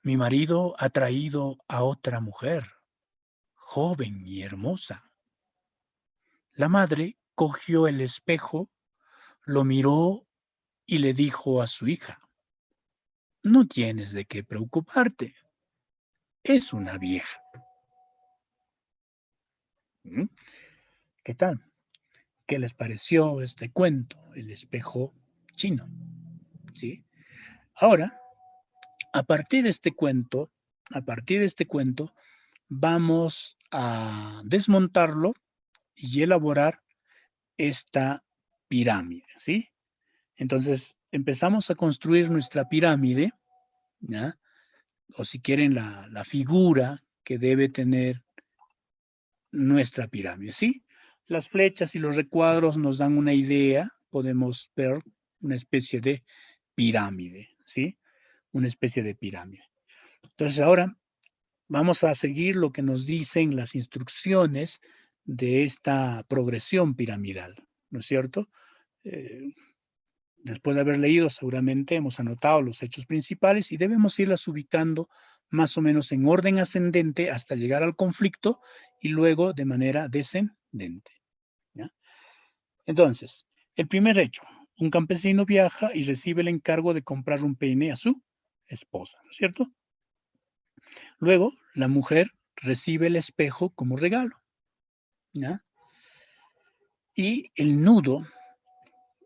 mi marido ha traído a otra mujer, joven y hermosa. La madre cogió el espejo, lo miró y le dijo a su hija, no tienes de qué preocuparte, es una vieja. ¿Mm? ¿Qué tal? ¿Qué les pareció este cuento, el espejo chino? ¿Sí? Ahora, a partir de este cuento, a partir de este cuento, vamos a desmontarlo y elaborar esta pirámide, ¿sí? Entonces, empezamos a construir nuestra pirámide, ¿ya? O si quieren, la figura que debe tener nuestra pirámide, ¿sí? Las flechas y los recuadros nos dan una idea, podemos ver una especie de pirámide, ¿sí? Una especie de pirámide. Entonces, ahora vamos a seguir lo que nos dicen las instrucciones de esta progresión piramidal, ¿no es cierto? Eh, Después de haber leído, seguramente hemos anotado los hechos principales y debemos irlas ubicando más o menos en orden ascendente hasta llegar al conflicto y luego de manera descendente, ¿ya? Entonces, el primer hecho, un campesino viaja y recibe el encargo de comprar un peine a su esposa, ¿no es cierto? Luego, la mujer recibe el espejo como regalo, ¿ya? Y el nudo,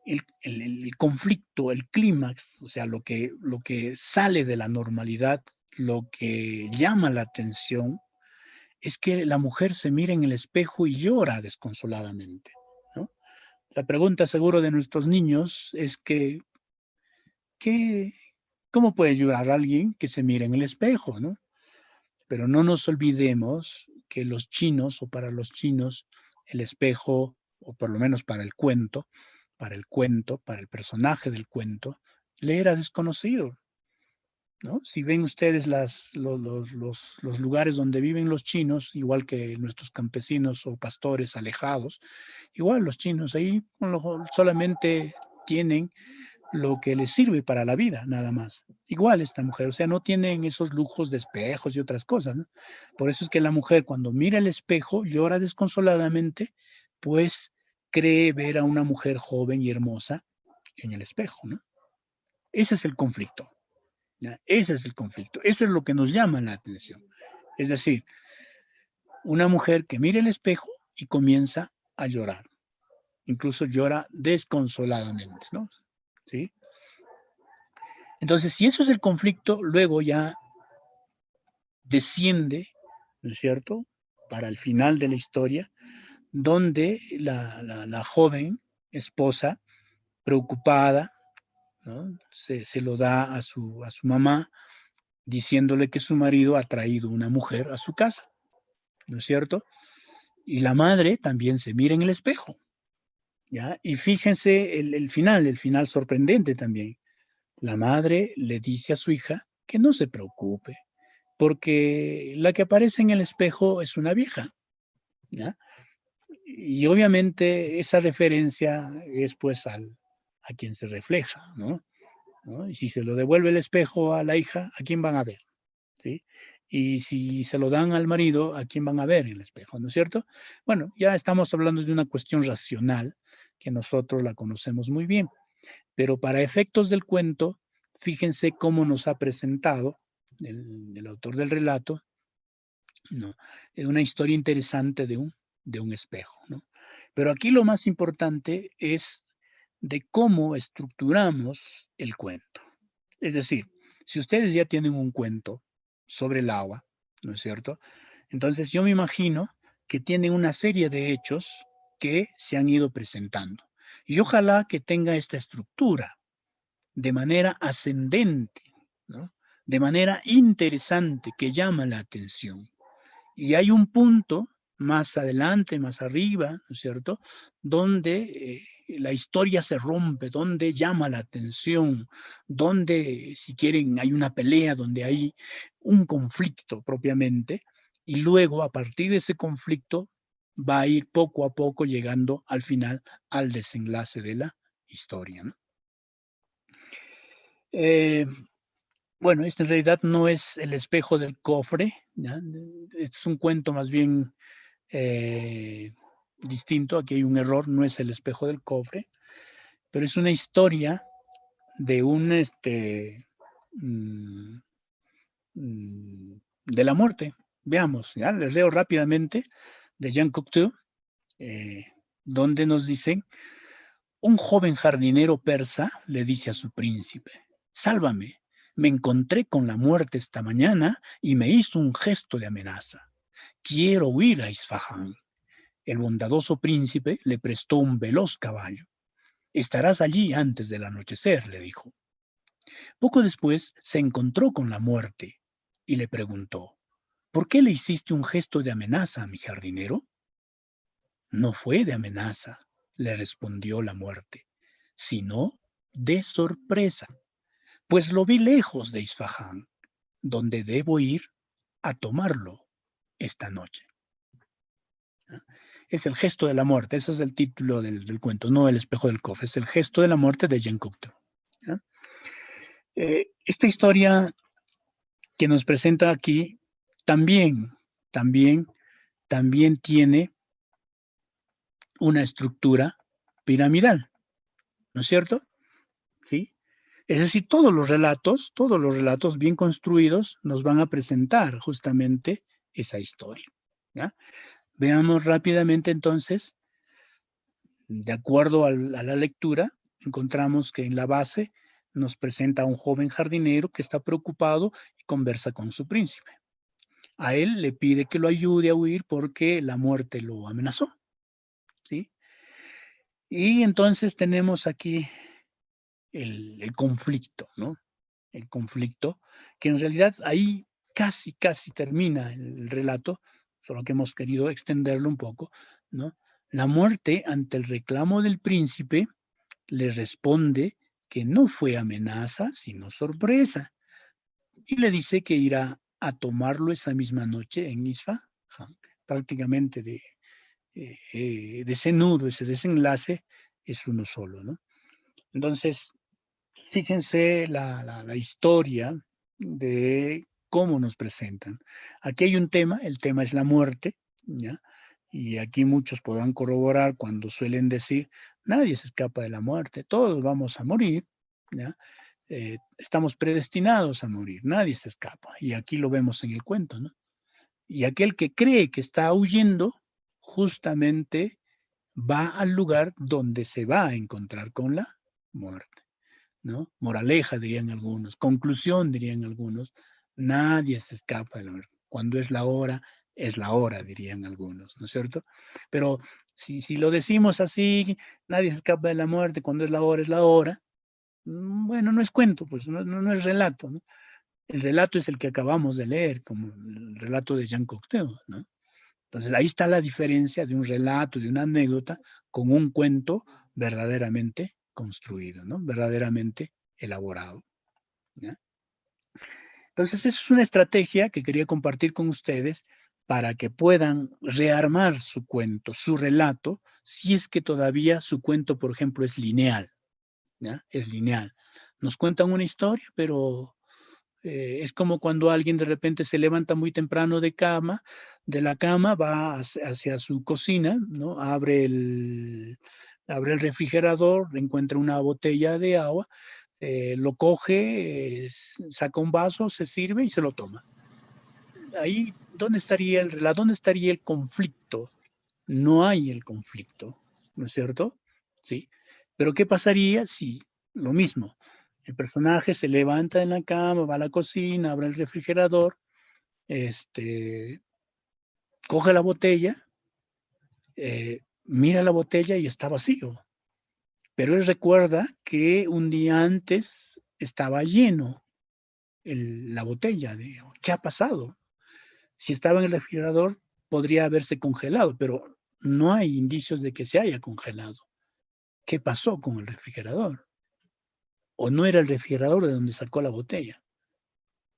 el conflicto, el clímax, o sea, lo que sale de la normalidad, lo que llama la atención, es que la mujer se mira en el espejo y llora desconsoladamente, ¿no? La pregunta seguro de nuestros niños es que, ¿qué, ¿cómo puede llorar alguien que se mira en el espejo, ¿no? Pero no nos olvidemos que los chinos, o para los chinos, el espejo, o por lo menos para el personaje del cuento, le era desconocido, ¿no? Si ven ustedes los lugares donde viven los chinos, igual que nuestros campesinos o pastores alejados, igual los chinos ahí solamente tienen lo que les sirve para la vida, nada más. Igual esta mujer, o sea, no tienen esos lujos de espejos y otras cosas, ¿no? Por eso es que la mujer cuando mira el espejo llora desconsoladamente, pues cree ver a una mujer joven y hermosa en el espejo, ¿no? Ese es el conflicto, ¿ya? Ese es el conflicto. Eso es lo que nos llama la atención. Es decir, una mujer que mira el espejo y comienza a llorar. Incluso llora desconsoladamente, ¿no? ¿Sí? Entonces, si eso es el conflicto, luego ya desciende, ¿no es cierto?, para el final de la historia, donde la joven esposa, preocupada, ¿no?, se lo da a su mamá, diciéndole que su marido ha traído una mujer a su casa, ¿no es cierto? Y la madre también se mira en el espejo, ¿ya? Y fíjense el final sorprendente también. La madre le dice a su hija que no se preocupe, porque la que aparece en el espejo es una vieja, ¿ya? Y obviamente esa referencia es pues a quien se refleja, ¿no? ¿no? Y si se lo devuelve el espejo a la hija, ¿a quién van a ver? ¿Sí? Y si se lo dan al marido, ¿a quién van a ver en el espejo? ¿No es cierto? Bueno, ya estamos hablando de una cuestión racional que nosotros la conocemos muy bien, pero para efectos del cuento, fíjense cómo nos ha presentado el autor del relato, ¿no? Es una historia interesante de un espejo, ¿no? Pero aquí lo más importante es de cómo estructuramos el cuento. Es decir, si ustedes ya tienen un cuento sobre el agua, ¿no es cierto? Entonces yo me imagino que tienen una serie de hechos que se han ido presentando. Y ojalá que tenga esta estructura de manera ascendente, ¿no? De manera interesante que llama la atención. Y hay un punto más adelante, más arriba, ¿no es cierto?, donde la historia se rompe, donde llama la atención, donde, si quieren, hay una pelea, donde hay un conflicto propiamente, y luego a partir de ese conflicto va a ir poco a poco llegando al final al desenlace de la historia, ¿no? Eh, bueno, este en realidad no es el espejo del cofre, ¿ya? Es un cuento más bien eh, distinto. Aquí hay un error, no es el espejo del cofre, pero es una historia de un, mm, de la muerte. Veamos, ¿ya? Les leo rápidamente de Jean Cocteau, eh, donde nos dicen, un joven jardinero persa le dice a su príncipe, sálvame, me encontré con la muerte esta mañana y me hizo un gesto de amenaza. Quiero huir a Isfahán. El bondadoso príncipe le prestó un veloz caballo. Estarás allí antes del anochecer, le dijo. Poco después se encontró con la muerte y le preguntó, ¿por qué le hiciste un gesto de amenaza a mi jardinero? No fue de amenaza, le respondió la muerte, sino de sorpresa, pues lo vi lejos de Isfahán, donde debo ir a tomarlo esta noche. Es el gesto de la muerte, ese es el título del cuento, no el espejo del cofre, es el gesto de la muerte de Jean Cocteau. Esta historia que nos presenta aquí también, también, también tiene una estructura piramidal, ¿no es cierto? ¿Sí? Es decir, todos los relatos bien construidos nos van a presentar justamente esa historia. ¿Ya? Veamos rápidamente entonces, de acuerdo a la lectura, encontramos que en la base nos presenta a un joven jardinero que está preocupado y conversa con su príncipe. A él le pide que lo ayude a huir porque la muerte lo amenazó, ¿sí? Y entonces tenemos aquí el conflicto, ¿no? El conflicto, que en realidad ahí casi, casi termina el relato, solo que hemos querido extenderlo un poco, ¿no? La muerte, ante el reclamo del príncipe, le responde que no fue amenaza, sino sorpresa, y le dice que irá a tomarlo esa misma noche en Isfahan, prácticamente de ese nudo, ese desenlace, es uno solo, ¿no? Entonces, fíjense la historia de cómo nos presentan. Aquí hay un tema, el tema es la muerte, ¿ya? Y aquí muchos podrán corroborar cuando suelen decir, nadie se escapa de la muerte, todos vamos a morir, ¿ya? Estamos predestinados a morir, nadie se escapa. Y aquí lo vemos en el cuento, ¿no? Y aquel que cree que está huyendo, justamente va al lugar donde se va a encontrar con la muerte, ¿no? Moraleja, dirían algunos, conclusión, dirían algunos, nadie se escapa de la muerte. Cuando es la hora, dirían algunos, ¿no es cierto? Pero si lo decimos así, nadie se escapa de la muerte, cuando es la hora, bueno, no es cuento, pues no es relato, ¿no? El relato es el que acabamos de leer, como el relato de Jean Cocteau, ¿no? Entonces ahí está la diferencia de un relato, de una anécdota, con un cuento verdaderamente construido, ¿no? Verdaderamente elaborado, ¿ya? Entonces, esa es una estrategia que quería compartir con ustedes para que puedan rearmar su cuento, su relato, si es que todavía su cuento, por ejemplo, es lineal, ¿ya? Es lineal. nos cuentan una historia, pero es como cuando alguien de repente se levanta muy temprano de la cama, va hacia su cocina, ¿no? Abre el refrigerador, encuentra una botella de agua, lo coge, saca un vaso, se sirve y se lo toma. Ahí, ¿dónde estaría el conflicto? No hay el conflicto, ¿no es cierto? Sí. Pero ¿qué pasaría si lo mismo? El personaje se levanta en la cama, va a la cocina, abre el refrigerador, este, coge la botella, mira la botella y está vacío. Pero él recuerda que un día antes estaba lleno la botella. ¿Qué ha pasado? Si estaba en el refrigerador, podría haberse congelado, pero no hay indicios de que se haya congelado. ¿Qué pasó con el refrigerador? ¿O no era el refrigerador de donde sacó la botella?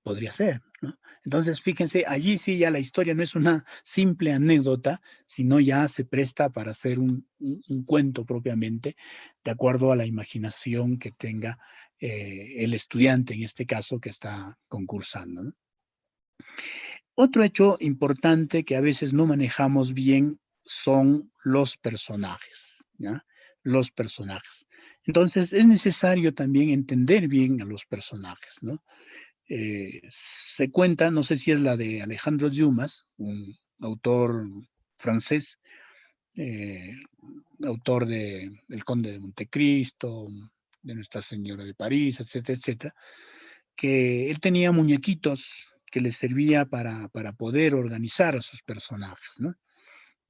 Podría ser, ¿no? Entonces, fíjense, allí sí ya la historia no es una simple anécdota, sino ya se presta para hacer un cuento propiamente, de acuerdo a la imaginación que tenga el estudiante, en este caso, que está concursando, ¿no? Otro hecho importante que a veces no manejamos bien son los personajes, ¿ya? Los personajes. Entonces, es necesario también entender bien a los personajes, ¿no? Se cuenta, no sé si es la de Alejandro Dumas, un autor francés, eh, autor de El Conde de Montecristo, de Nuestra Señora de París, etcétera, etcétera, que él tenía muñequitos que le servía para poder organizar a sus personajes, ¿no?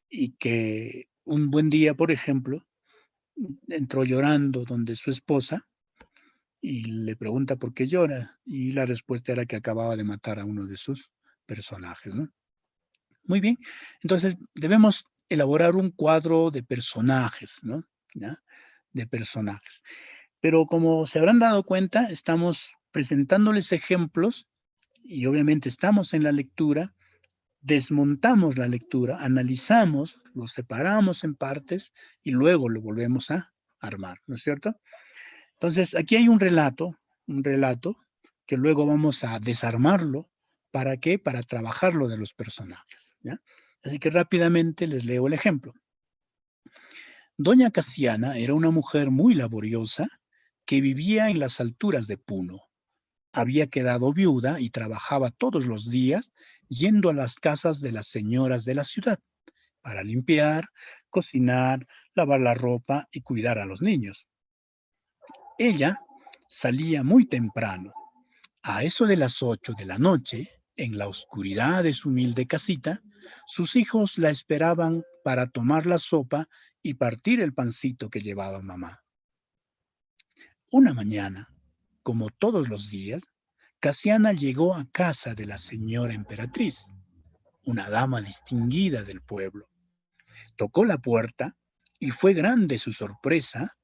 Y que un buen día, por ejemplo, entró llorando donde su esposa y le pregunta por qué llora, y la respuesta era que acababa de matar a uno de sus personajes, ¿no? Muy bien, entonces debemos elaborar un cuadro de personajes, ¿no? ¿Ya? De personajes. Pero como se habrán dado cuenta, estamos presentándoles ejemplos y obviamente estamos en la lectura, desmontamos la lectura, analizamos, lo separamos en partes y luego lo volvemos a armar, ¿no es cierto? Entonces, aquí hay un relato que luego vamos a desarmarlo. ¿Para qué? Para trabajar lo de los personajes, ¿ya? Así que rápidamente les leo el ejemplo. Doña Casiana era una mujer muy laboriosa que vivía en las alturas de Puno. Había quedado viuda y trabajaba todos los días yendo a las casas de las señoras de la ciudad para limpiar, cocinar, lavar la ropa y cuidar a los niños. Ella salía muy temprano. A eso de las 8 de la noche, en la oscuridad de su humilde casita, sus hijos la esperaban para tomar la sopa y partir el pancito que llevaba mamá. Una mañana, como todos los días, Casiana llegó a casa de la señora emperatriz, una dama distinguida del pueblo. Tocó la puerta y fue grande su sorpresa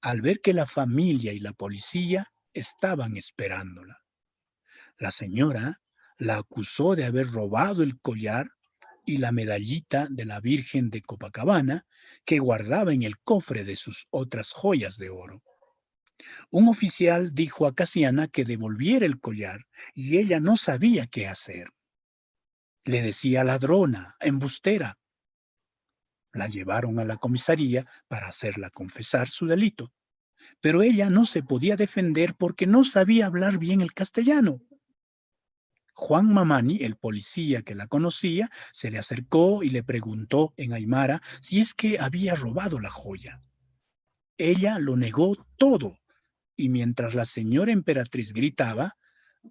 al ver que la familia y la policía estaban esperándola. La señora la acusó de haber robado el collar y la medallita de la Virgen de Copacabana que guardaba en el cofre de sus otras joyas de oro. Un oficial dijo a Casiana que devolviera el collar y ella no sabía qué hacer. Le decía ladrona, embustera. La llevaron a la comisaría para hacerla confesar su delito, pero ella no se podía defender porque no sabía hablar bien el castellano. Juan Mamani, el policía que la conocía, se le acercó y le preguntó en aymara si es que había robado la joya. Ella lo negó todo, y mientras la señora emperatriz gritaba,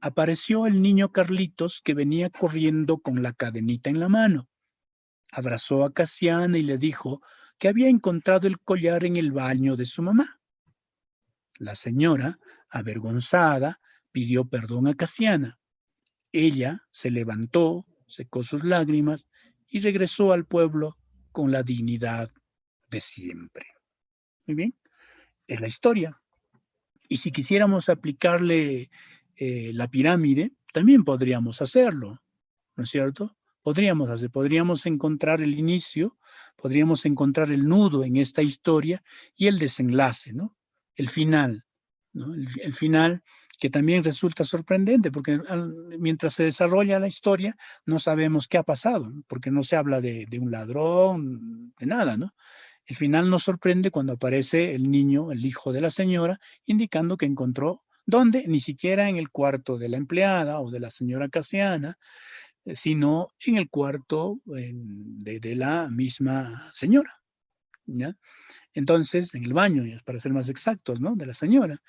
apareció el niño Carlitos que venía corriendo con la cadenita en la mano. Abrazó a Casiana y le dijo que había encontrado el collar en el baño de su mamá. La señora, avergonzada, pidió perdón a Casiana. Ella se levantó, secó sus lágrimas y regresó al pueblo con la dignidad de siempre. Muy bien, es la historia. Y si quisiéramos aplicarle la pirámide, también podríamos hacerlo, ¿no es cierto? Podríamos encontrar el inicio, podríamos encontrar el nudo en esta historia y el desenlace, ¿no? El final. ¿no? El final, que también resulta sorprendente, porque mientras se desarrolla la historia, no sabemos qué ha pasado, ¿no? Porque no se habla de un ladrón, de nada, ¿no? El final nos sorprende cuando aparece el niño, el hijo de la señora, indicando que encontró, ¿dónde? Ni siquiera en el cuarto de la empleada o de la señora Casiana, sino en el cuarto de la misma señora, ¿ya? Entonces, en el baño, para ser más exactos, ¿no? De la señora.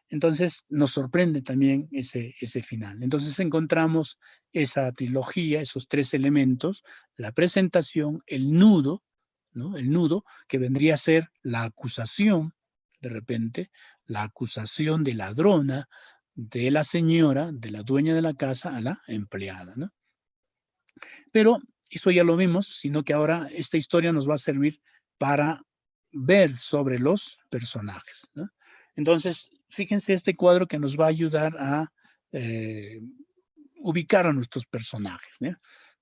Entonces, nos sorprende también ese final. Entonces, encontramos esa trilogía, esos tres elementos, la presentación, el nudo, ¿no? El nudo, que vendría a ser la acusación, de repente, la acusación de ladrona de la señora, de la dueña de la casa, a la empleada, ¿no? Pero eso ya lo vimos, sino que ahora esta historia nos va a servir para ver sobre los personajes, ¿no? Entonces, fíjense este cuadro que nos va a ayudar a eh, ubicar a nuestros personajes, ¿no?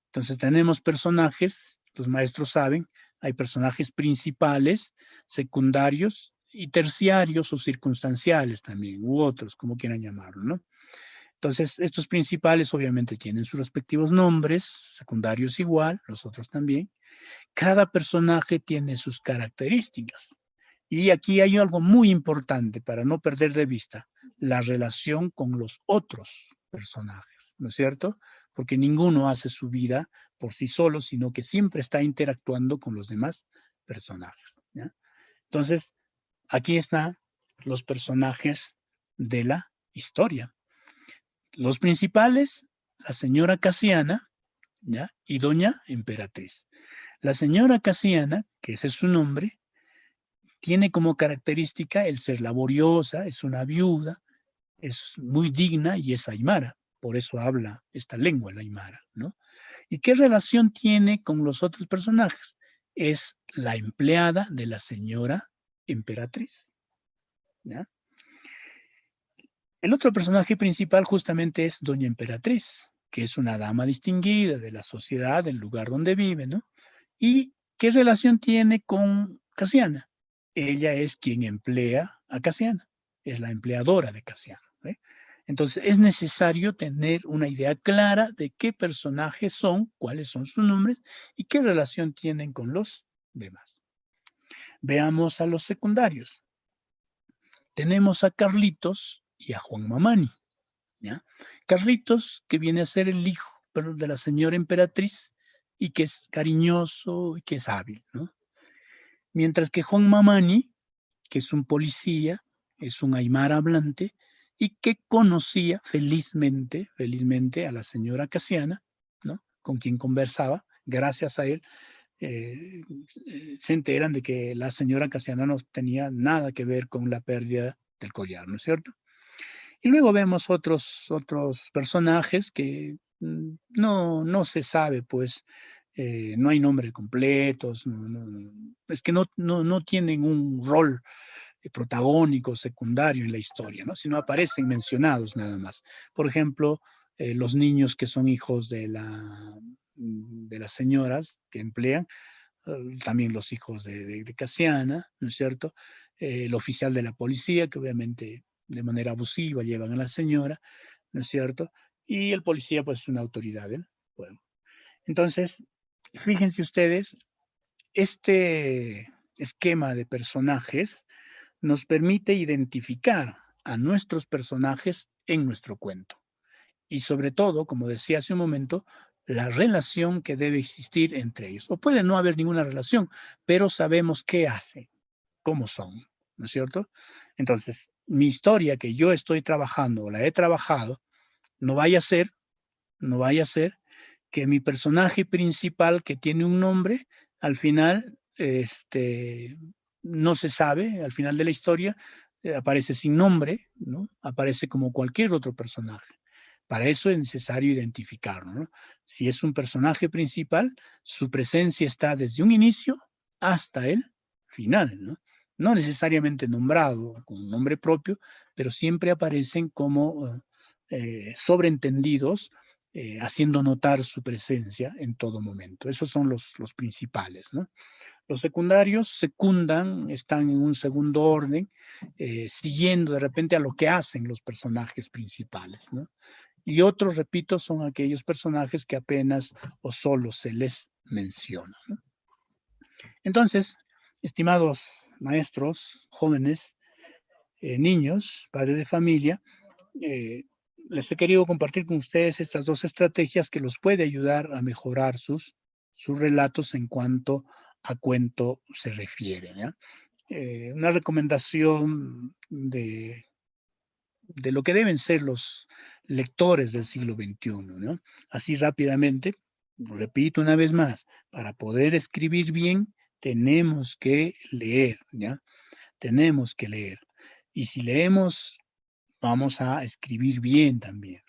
Entonces tenemos personajes, los maestros saben, hay personajes principales, secundarios y terciarios o circunstanciales también, u otros, como quieran llamarlo, ¿no? Entonces, estos principales obviamente tienen sus respectivos nombres, secundarios igual, los otros también. Cada personaje tiene sus características. Y aquí hay algo muy importante para no perder de vista, la relación con los otros personajes, ¿no es cierto? Porque ninguno hace su vida por sí solo, sino que siempre está interactuando con los demás personajes, ¿ya? Entonces, aquí están los personajes de la historia. Los principales, la señora Casiana, ¿ya? Y doña Emperatriz. La señora Casiana, que ese es su nombre, tiene como característica el ser laboriosa, es una viuda, es muy digna y es aymara. Por eso habla esta lengua, la aymara, ¿no? ¿Y qué relación tiene con los otros personajes? Es la empleada de la señora Emperatriz, ¿ya? El otro personaje principal justamente es Doña Emperatriz, que es una dama distinguida de la sociedad, del lugar donde vive, ¿no? ¿Y qué relación tiene con Casiana? Ella es quien emplea a Casiana, es la empleadora de Casiana, ¿eh? Entonces es necesario tener una idea clara de qué personajes son, cuáles son sus nombres y qué relación tienen con los demás. Veamos a los secundarios. Tenemos a Carlitos y a Juan Mamani, ¿ya? Carlitos, que viene a ser el hijo, pero de la señora Emperatriz, y que es cariñoso y que es hábil, ¿no? Mientras que Juan Mamani, que es un policía, es un aymara hablante, y que conocía felizmente a la señora Casiana, ¿no? Con quien conversaba, gracias a él, eh, se enteran de que la señora Casiana no tenía nada que ver con la pérdida del collar, ¿no es cierto? Y luego vemos otros personajes que no se sabe, pues, no hay nombres completos, es que no tienen un rol protagónico, secundario en la historia, ¿no? Sino aparecen mencionados nada más. Por ejemplo, los niños que son hijos de las señoras que emplean, también los hijos de Casiana, ¿no es cierto? El oficial de la policía, que obviamente de manera abusiva llevan a la señora, ¿no es cierto? Y el policía, pues, es una autoridad, ¿eh? Bueno, entonces, fíjense ustedes, este esquema de personajes nos permite identificar a nuestros personajes en nuestro cuento. Y sobre todo, como decía hace un momento, la relación que debe existir entre ellos. O puede no haber ninguna relación, pero sabemos qué hacen, cómo son, ¿no es cierto? Entonces, mi historia que yo estoy trabajando o la he trabajado, no vaya a ser, no vaya a ser que mi personaje principal que tiene un nombre, al final, no se sabe, al final de la historia, aparece sin nombre, ¿no? Aparece como cualquier otro personaje. Para eso es necesario identificarlo, ¿no? Si es un personaje principal, su presencia está desde un inicio hasta el final, ¿no? No necesariamente nombrado con un nombre propio, pero siempre aparecen como sobreentendidos, haciendo notar su presencia en todo momento. Esos son los principales, ¿no? Los secundarios secundan, están en un segundo orden, siguiendo de repente a lo que hacen los personajes principales, ¿no? Y otros, repito, son aquellos personajes que apenas o solo se les menciona, ¿no? Entonces, estimados maestros, jóvenes, niños, padres de familia, eh, les he querido compartir con ustedes estas dos estrategias que los puede ayudar a mejorar sus relatos en cuanto a cuento se refiere, ¿ya? Una recomendación de lo que deben ser los lectores del siglo XXI, ¿no? Así rápidamente, repito una vez más, para poder escribir bien, tenemos que leer, ¿ya? Tenemos que leer. Y si leemos, vamos a escribir bien también.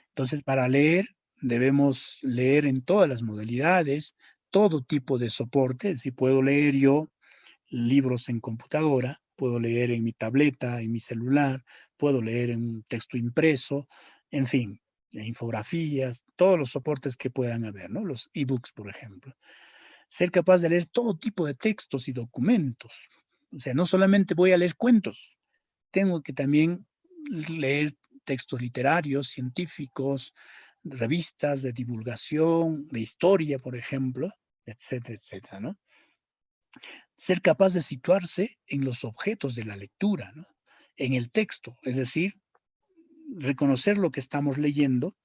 Entonces, para leer, debemos leer en todas las modalidades, todo tipo de soporte. Si puedo leer yo libros en computadora, puedo leer en mi tableta, en mi celular, puedo leer en un texto impreso, en fin, infografías, todos los soportes que puedan haber, ¿no? Los ebooks, por ejemplo. Ser capaz de leer todo tipo de textos y documentos. O sea, no solamente voy a leer cuentos, tengo que también leer textos literarios, científicos, revistas de divulgación, de historia, por ejemplo, etcétera, etcétera, ¿no? Ser capaz de situarse en los objetos de la lectura, ¿no? En el texto, es decir, reconocer lo que estamos leyendo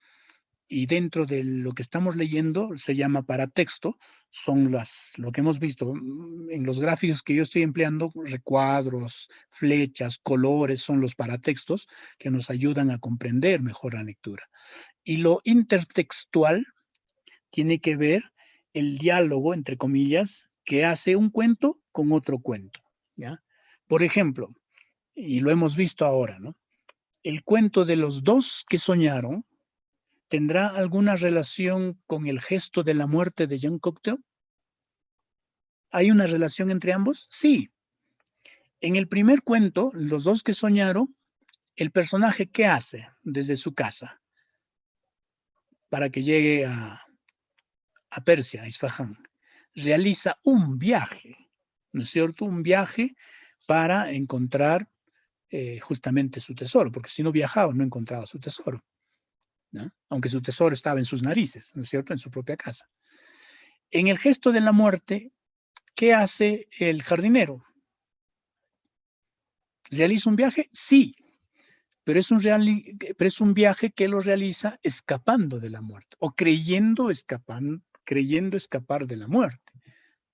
y dentro de lo que estamos leyendo se llama paratexto, son lo que hemos visto en los gráficos que yo estoy empleando, recuadros, flechas, colores, son los paratextos que nos ayudan a comprender mejor la lectura. Y lo intertextual tiene que ver el diálogo, entre comillas, que hace un cuento con otro cuento, ¿ya? Por ejemplo, y lo hemos visto ahora, ¿no? El cuento de los dos que soñaron tendrá alguna relación con el gesto de la muerte de Jean Cocteau. ¿Hay una relación entre ambos? Sí. En el primer cuento, los dos que soñaron, el personaje, ¿qué hace desde su casa para que llegue a Persia, a Isfahán? Realiza un viaje, ¿no es cierto? Un viaje para encontrar justamente su tesoro, porque si no viajaba no encontraba su tesoro, ¿no? Aunque su tesoro estaba en sus narices, ¿no es cierto? En su propia casa. En el gesto de la muerte, ¿qué hace el jardinero? ¿Realiza un viaje? Sí, pero es un viaje que lo realiza escapando de la muerte o creyendo escapar de la muerte,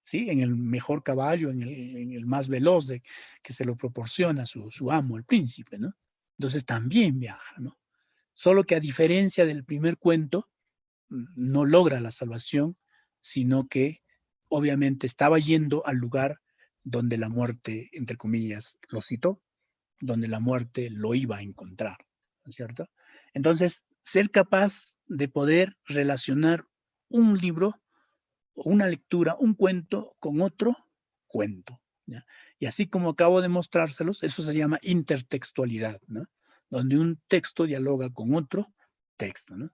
¿sí? En el mejor caballo, en el más veloz que se lo proporciona su amo, el príncipe, ¿no? Entonces también viaja, ¿no? Solo que a diferencia del primer cuento, no logra la salvación, sino que obviamente estaba yendo al lugar donde la muerte, entre comillas, lo citó, donde la muerte lo iba a encontrar, ¿no es cierto? Entonces, ser capaz de poder relacionar un libro, una lectura, un cuento con otro cuento, ¿ya? Y así como acabo de mostrárselos, eso se llama intertextualidad, ¿no? Donde un texto dialoga con otro texto, ¿no?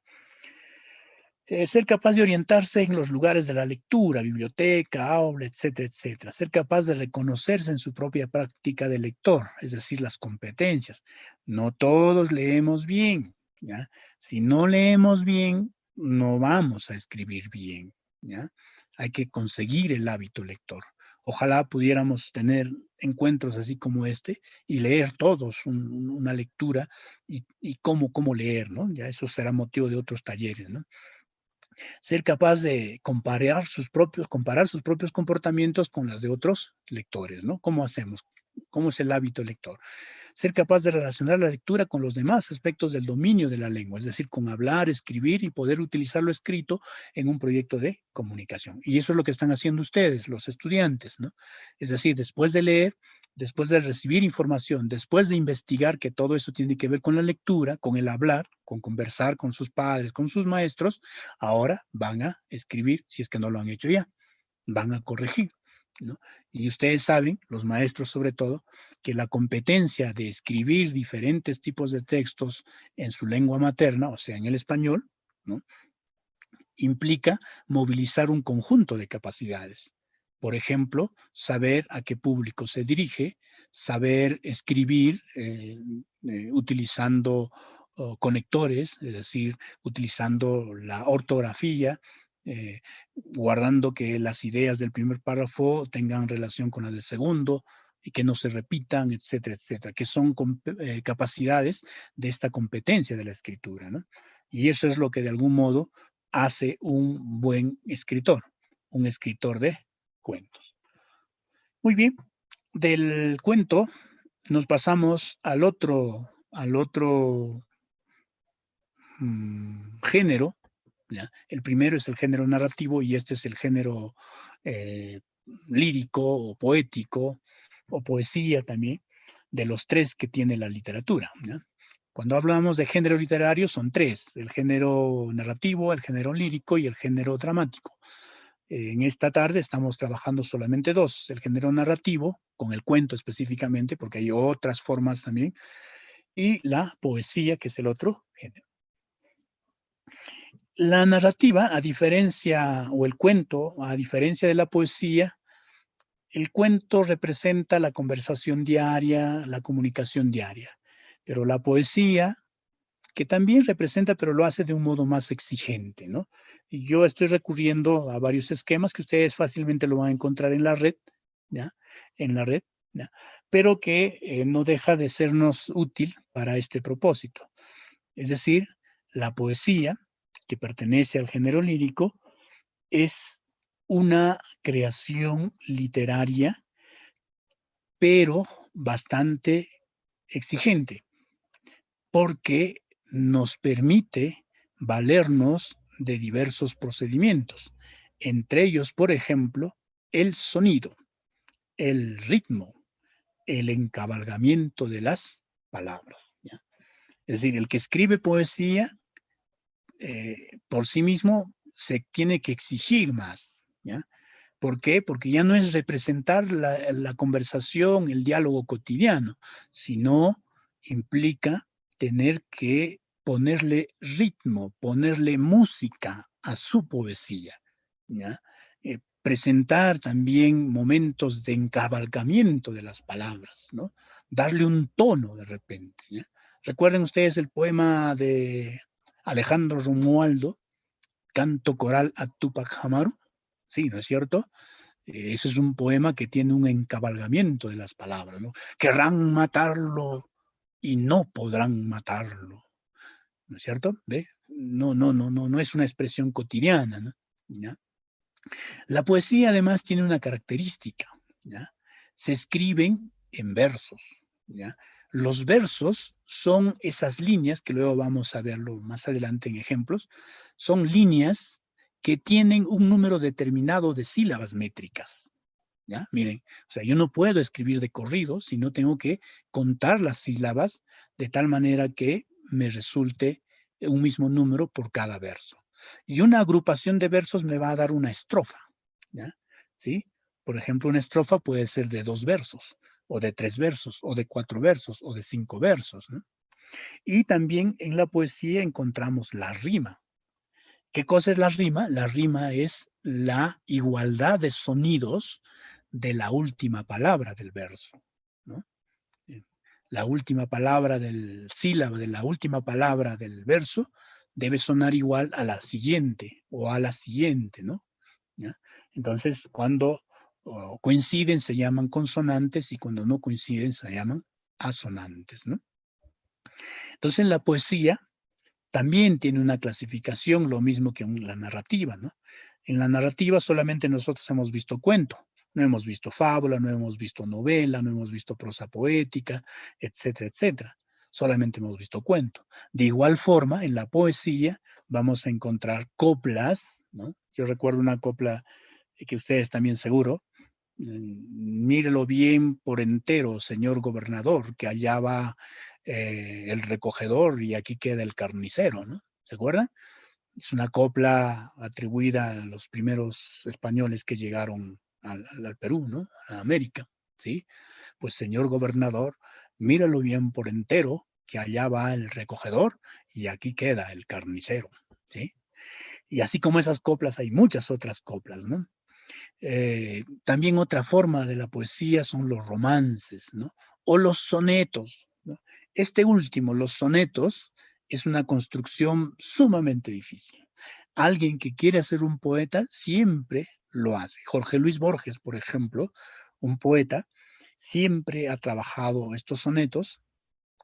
Ser capaz de orientarse en los lugares de la lectura, biblioteca, aula, etcétera, etcétera. Ser capaz de reconocerse en su propia práctica de lector, es decir, las competencias. No todos leemos bien, ¿ya? Si no leemos bien, no vamos a escribir bien, ¿ya? Hay que conseguir el hábito lector. Ojalá pudiéramos tener encuentros así como este y leer todos una lectura y cómo leer, ¿no? Ya eso será motivo de otros talleres, ¿no? Ser capaz de comparar sus propios comportamientos con las de otros lectores, ¿no? ¿Cómo hacemos? ¿Cómo es el hábito lector? Ser capaz de relacionar la lectura con los demás aspectos del dominio de la lengua, es decir, con hablar, escribir y poder utilizar lo escrito en un proyecto de comunicación. Y eso es lo que están haciendo ustedes, los estudiantes, ¿no? Es decir, después de leer, después de recibir información, después de investigar, que todo eso tiene que ver con la lectura, con el hablar, con conversar con sus padres, con sus maestros, ahora van a escribir, si es que no lo han hecho ya, van a corregir, ¿no? Y ustedes saben, los maestros sobre todo, que la competencia de escribir diferentes tipos de textos en su lengua materna, o sea, en el español, ¿no? Implica movilizar un conjunto de capacidades. Por ejemplo, saber a qué público se dirige, saber escribir utilizando conectores, es decir, utilizando la ortografía, eh, guardando que las ideas del primer párrafo tengan relación con las del segundo y que no se repitan, etcétera, etcétera, que son capacidades de esta competencia de la escritura, ¿no? Y eso es lo que de algún modo hace un buen escritor, un escritor de cuentos. Muy bien, del cuento nos pasamos al otro género, ¿ya? El primero es el género narrativo y este es el género eh, lírico o poético o poesía también, de los tres que tiene la literatura, ¿ya? Cuando hablamos de género literario son tres: el género narrativo, el género lírico y el género dramático. En esta tarde estamos trabajando solamente dos: el género narrativo, con el cuento específicamente, porque hay otras formas también, y la poesía, que es el otro género. La narrativa, a diferencia, o el cuento, a diferencia de la poesía, el cuento representa la conversación diaria, la comunicación diaria, pero la poesía, que también representa, pero lo hace de un modo más exigente, ¿no? Y yo estoy recurriendo a varios esquemas que ustedes fácilmente lo van a encontrar en la red, ¿ya? En la red, ¿ya? Pero que no deja de sernos útil para este propósito. Es decir, la poesía, que pertenece al género lírico, es una creación literaria, pero bastante exigente, porque nos permite valernos de diversos procedimientos, entre ellos, por ejemplo, el sonido, el ritmo, el encabalgamiento de las palabras, ¿ya? Es decir, el que escribe poesía por sí mismo se tiene que exigir más, ¿ya? ¿Por qué? Porque ya no es representar la conversación, el diálogo cotidiano, sino implica tener que ponerle ritmo, ponerle música a su poesía, ¿ya? Presentar también momentos de encabalgamiento de las palabras, ¿no? Darle un tono de repente, ¿ya? ¿Recuerden ustedes el poema de Alejandro Romualdo, Canto Coral a Túpac Amaru? Sí, ¿no es cierto? Ese es un poema que tiene un encabalgamiento de las palabras, ¿no? Querrán matarlo y no podrán matarlo, ¿no es cierto? ¿Ve? No es una expresión cotidiana, ¿no? ¿Ya? La poesía además tiene una característica, ¿ya? Se escriben en versos, ¿ya? Los versos son esas líneas, que luego vamos a verlo más adelante en ejemplos, son líneas que tienen un número determinado de sílabas métricas, ¿ya? Miren, o sea, yo no puedo escribir de corrido, sino tengo que contar las sílabas de tal manera que me resulte un mismo número por cada verso. Y una agrupación de versos me va a dar una estrofa, ¿ya? ¿Sí? Por ejemplo, una estrofa puede ser de 2 versos, o de 3 versos, o de 4 versos, o de 5 versos, ¿no? Y también en la poesía encontramos la rima. ¿Qué cosa es la rima? La rima es la igualdad de sonidos de la última palabra del verso, ¿no? La última palabra del sílaba, de la última palabra del verso, debe sonar igual a la siguiente o a la siguiente, ¿no? ¿Ya? Entonces, cuando coinciden se llaman consonantes y cuando no coinciden se llaman asonantes, ¿no? Entonces, en la poesía también tiene una clasificación, lo mismo que en la narrativa, ¿no? En la narrativa solamente nosotros hemos visto cuento, no hemos visto fábula, no hemos visto novela, no hemos visto prosa poética, etcétera, etcétera. Solamente hemos visto cuento. De igual forma, en la poesía vamos a encontrar coplas, ¿no? Yo recuerdo una copla que ustedes también seguro, mírelo bien por entero, señor gobernador, que allá va el recogedor y aquí queda el carnicero, ¿no? ¿Se acuerdan? Es una copla atribuida a los primeros españoles que llegaron al Perú, ¿no? A América, ¿sí? Pues señor gobernador, míralo bien por entero, que allá va el recogedor y aquí queda el carnicero, ¿sí? Y así como esas coplas hay muchas otras coplas, ¿no? También otra forma de la poesía son los romances, ¿no? O los sonetos, ¿no? Este último, los sonetos, es una construcción sumamente difícil. Alguien que quiere ser un poeta siempre lo hace. Jorge Luis Borges, por ejemplo, un poeta, siempre ha trabajado estos sonetos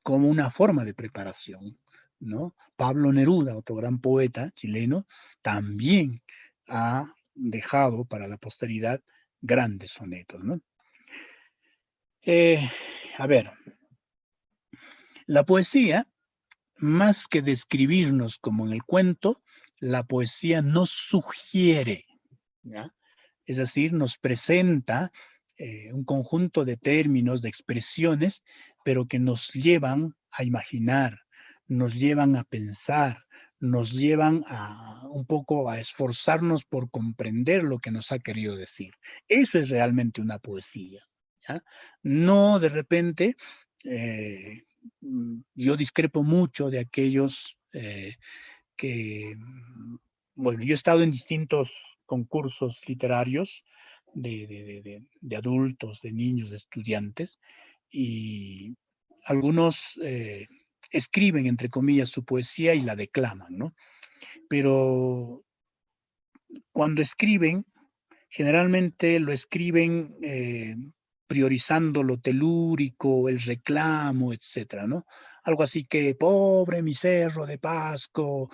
como una forma de preparación, ¿no? Pablo Neruda, otro gran poeta chileno, también ha dejado para la posteridad grandes sonetos, ¿no? Eh, a ver, la poesía, más que describirnos como en el cuento, la poesía nos sugiere, ¿ya? Es decir, nos presenta un conjunto de términos, de expresiones, pero que nos llevan a imaginar, nos llevan a pensar, nos llevan a un poco a esforzarnos por comprender lo que nos ha querido decir. Eso es realmente una poesía, ¿ya? No de repente, yo discrepo mucho de aquellos que, bueno, yo he estado en distintos concursos literarios de adultos, de niños, de estudiantes, y algunos escriben, entre comillas, su poesía y la declaman, ¿no? Pero cuando escriben, generalmente lo escriben priorizando lo telúrico, el reclamo, etcétera, ¿no? Algo así que, pobre mi cerro de Pasco,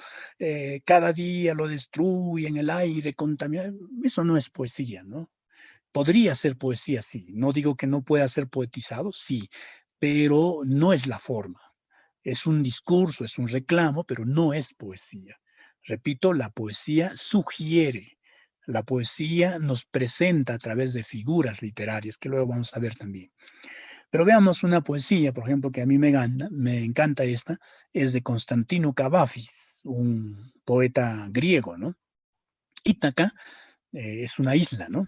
cada día lo destruyen, el aire contamina. Eso no es poesía, ¿no? Podría ser poesía, sí. No digo que no pueda ser poetizado, sí, pero no es la forma. Es un discurso, es un reclamo, pero no es poesía. Repito, la poesía sugiere, la poesía nos presenta a través de figuras literarias, que luego vamos a ver también. Pero veamos una poesía, por ejemplo, que a mí me encanta esta, es de Constantino Cavafis, un poeta griego, ¿no? Ítaca es una isla, ¿no?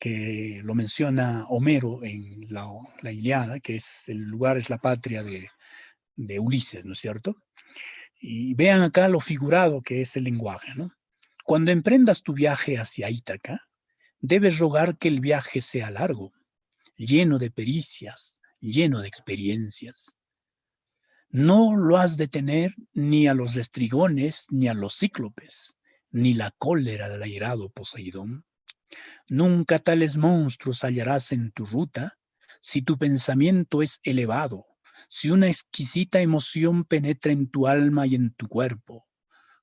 Que lo menciona Homero en la Ilíada, que es el lugar, es la patria de Ulises, ¿no es cierto? Y vean acá lo figurado que es el lenguaje, ¿no? Cuando emprendas tu viaje hacia Ítaca, debes rogar que el viaje sea largo, lleno de pericias, lleno de experiencias. No lo has de tener ni a los restrigones, ni a los cíclopes, ni la cólera del airado Poseidón. Nunca tales monstruos hallarás en tu ruta si tu pensamiento es elevado, si una exquisita emoción penetra en tu alma y en tu cuerpo.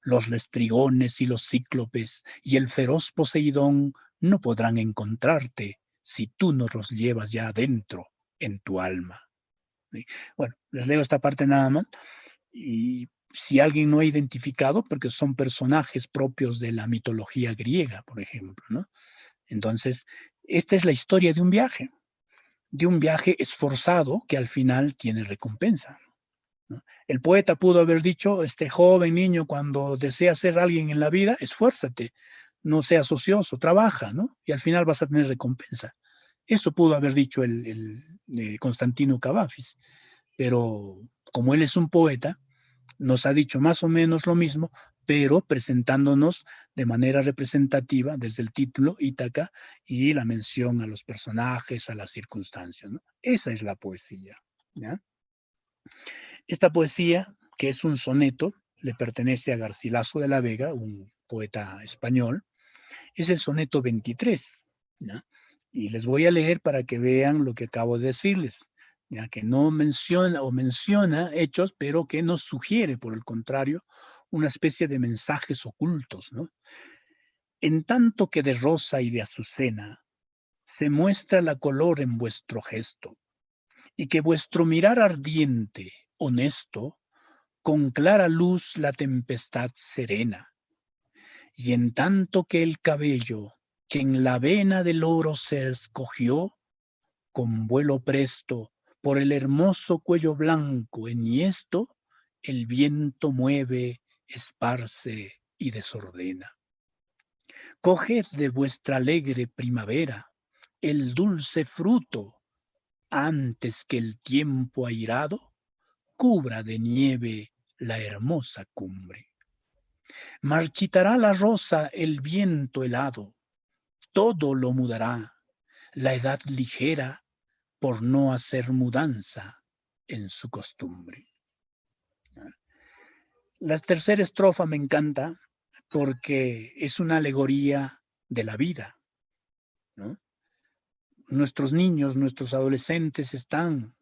Los lestrigones y los cíclopes y el feroz Poseidón no podrán encontrarte si tú no los llevas ya adentro en tu alma. ¿Sí? Bueno, les leo esta parte nada más. Y si alguien no ha identificado, porque son personajes propios de la mitología griega, por ejemplo, ¿no? Entonces, esta es la historia de un viaje esforzado que al final tiene recompensa, ¿no? El poeta pudo haber dicho, este joven niño, cuando desea ser alguien en la vida, esfuérzate, no seas ocioso, trabaja, ¿no? Y al final vas a tener recompensa. Eso pudo haber dicho el Constantino Cavafis, pero como él es un poeta, nos ha dicho más o menos lo mismo, pero presentándonos de manera representativa desde el título Ítaca y la mención a los personajes, a las circunstancias, ¿no? Esa es la poesía, ¿ya? Esta poesía, que es un soneto, le pertenece a Garcilaso de la Vega, un poeta español, es el soneto 23, ¿ya? Y les voy a leer para que vean lo que acabo de decirles, ya que no menciona o menciona hechos, pero que nos sugiere, por el contrario, una especie de mensajes ocultos, ¿no? En tanto que de rosa y de azucena se muestra la color en vuestro gesto, y que vuestro mirar ardiente, honesto, con clara luz la tempestad serena, y en tanto que el cabello que en la vena del oro se escogió, con vuelo presto por el hermoso cuello blanco enhiesto, el viento mueve, esparce y desordena. Coged de vuestra alegre primavera el dulce fruto, antes que el tiempo airado cubra de nieve la hermosa cumbre. Marchitará la rosa el viento helado, todo lo mudará, la edad ligera por no hacer mudanza en su costumbre. La tercera estrofa me encanta porque es una alegoría de la vida, ¿no? Nuestros niños, nuestros adolescentes están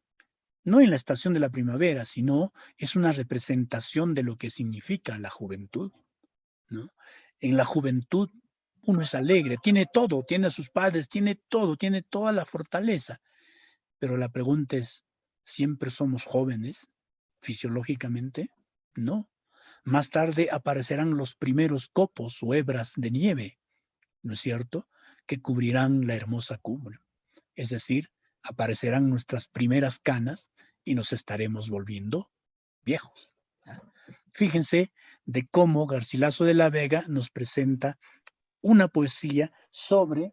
no en la estación de la primavera, sino es una representación de lo que significa la juventud, ¿no? En la juventud uno es alegre, tiene todo, tiene a sus padres, tiene todo, tiene toda la fortaleza, pero la pregunta es, ¿siempre somos jóvenes fisiológicamente? No. Más tarde aparecerán los primeros copos o hebras de nieve, ¿no es cierto?, que cubrirán la hermosa cumbre. Es decir, aparecerán nuestras primeras canas y nos estaremos volviendo viejos. Fíjense de cómo Garcilaso de la Vega nos presenta una poesía sobre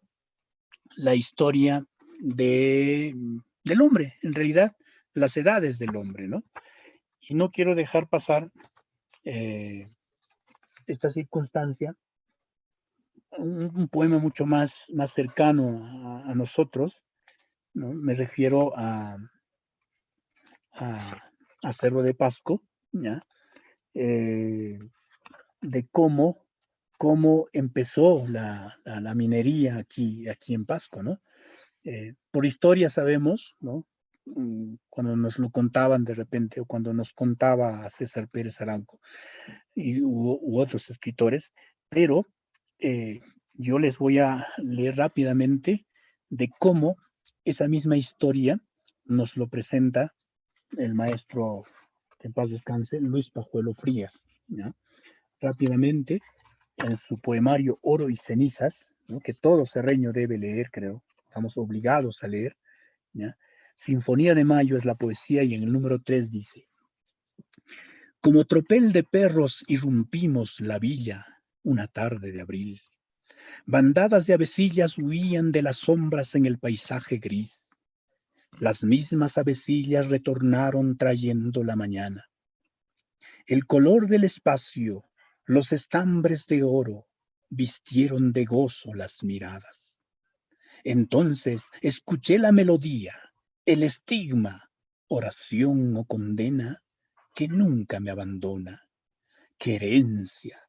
la historia del hombre, en realidad las edades del hombre, ¿no? Y no quiero dejar pasar esta circunstancia, un poema mucho más cercano nosotros, ¿no? Me refiero a Cerro de Pasco, ¿ya? De cómo empezó la minería aquí en Pasco, ¿no? Por historia sabemos, ¿no? Cuando nos lo contaban de repente, o cuando nos contaba César Pérez Aranco u otros escritores, pero yo les voy a leer rápidamente de cómo esa misma historia nos lo presenta el maestro, que en paz descanse, Luis Pajuelo Frías, ¿ya? Rápidamente, en su poemario Oro y Cenizas, ¿no?, que todo serreño debe leer, creo, estamos obligados a leer, ¿ya? Sinfonía de Mayo es la poesía y en el número 3 dice: como tropel de perros irrumpimos la villa una tarde de abril. Bandadas de avecillas huían de las sombras en el paisaje gris. Las mismas avecillas retornaron trayendo la mañana. El color del espacio, los estambres de oro, vistieron de gozo las miradas. Entonces escuché la melodía, el estigma, oración o condena que nunca me abandona. Querencia,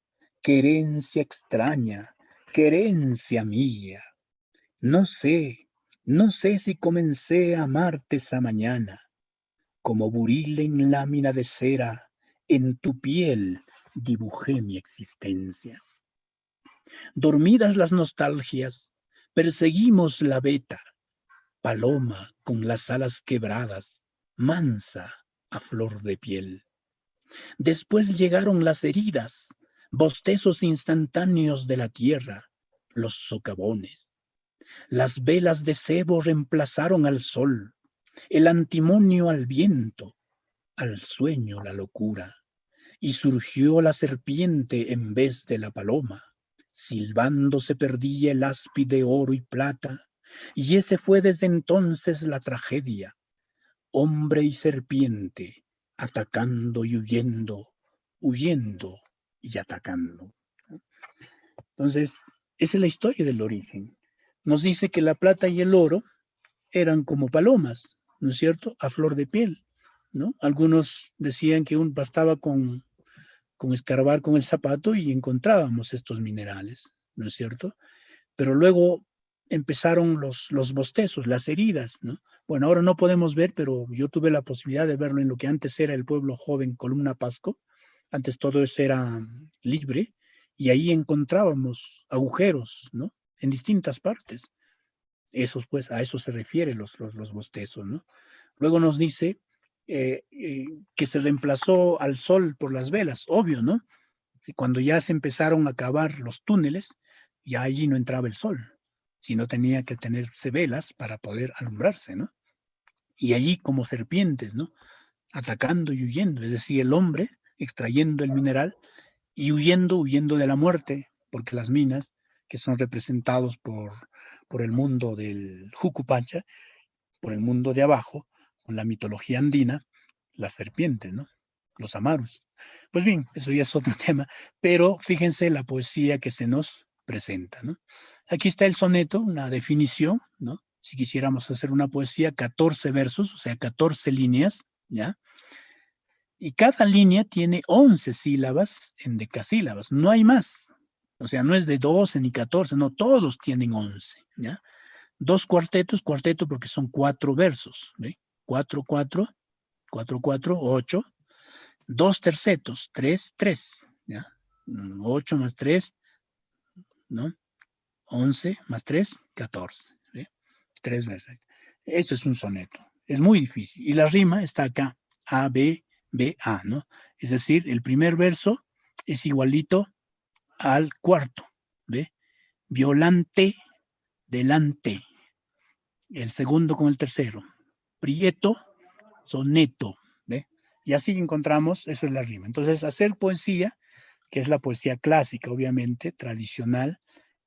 querencia extraña, querencia mía. No sé, no sé si comencé a amarte esa mañana, como buril en lámina de cera, en tu piel dibujé mi existencia. Dormidas las nostalgias, perseguimos la veta, paloma con las alas quebradas, mansa a flor de piel. Después llegaron las heridas, bostezos instantáneos de la tierra, los socavones. Las velas de cebo reemplazaron al sol, el antimonio al viento, al sueño la locura, y surgió la serpiente en vez de la paloma. Silbando se perdía el áspid de oro y plata, y ese fue desde entonces la tragedia. Hombre y serpiente, atacando y huyendo, huyendo y atacando. Entonces, esa es la historia del origen. Nos dice que la plata y el oro eran como palomas, ¿no es cierto?, a flor de piel, ¿no? Algunos decían que bastaba con escarbar con el zapato y encontrábamos estos minerales, ¿no es cierto? Pero luego empezaron los bostezos, las heridas, ¿no? Bueno, ahora no podemos ver, pero yo tuve la posibilidad de verlo en lo que antes era el pueblo joven Columna Pasco. Antes todo eso era libre y ahí encontrábamos agujeros, ¿no? En distintas partes. Esos, pues, a eso se refiere los bostezos, ¿no? Luego nos dice que se reemplazó al sol por las velas, obvio, ¿no? Y cuando ya se empezaron a cavar los túneles, ya allí no entraba el sol, sino tenía que tenerse velas para poder alumbrarse, ¿no? Y allí como serpientes, ¿no? Atacando y huyendo, es decir, el hombre extrayendo el mineral y huyendo de la muerte, porque las minas, que son representados por el mundo del Jucupacha, por el mundo de abajo, con la mitología andina, las serpientes, ¿no? Los amarus. Pues bien, eso ya es otro tema, pero fíjense la poesía que se nos presenta, ¿no? Aquí está el soneto, una definición, ¿no? Si quisiéramos hacer una poesía, 14 versos, o sea, 14 líneas, ¿ya? Y cada línea tiene 11 sílabas en decasílabas, no hay más. O sea, no es de 12 ni 14, no, todos tienen 11, ¿ya? Dos cuartetos, cuarteto porque son 4 versos, ¿ve? 4, 4, 4, 4, 8. Dos tercetos, 3, 3, ¿ya? 8 más 3, ¿no? 11 más 3, 14, ¿ve? 3 versos. Esto es un soneto. Es muy difícil. Y la rima está acá, A, B, B, A, ¿no? Es decir, el primer verso es igualito al cuarto, ¿ve? Violante, delante. El segundo con el tercero. Prieto, soneto, ¿ve? Y así encontramos, eso es la rima. Entonces, hacer poesía, que es la poesía clásica, obviamente, tradicional,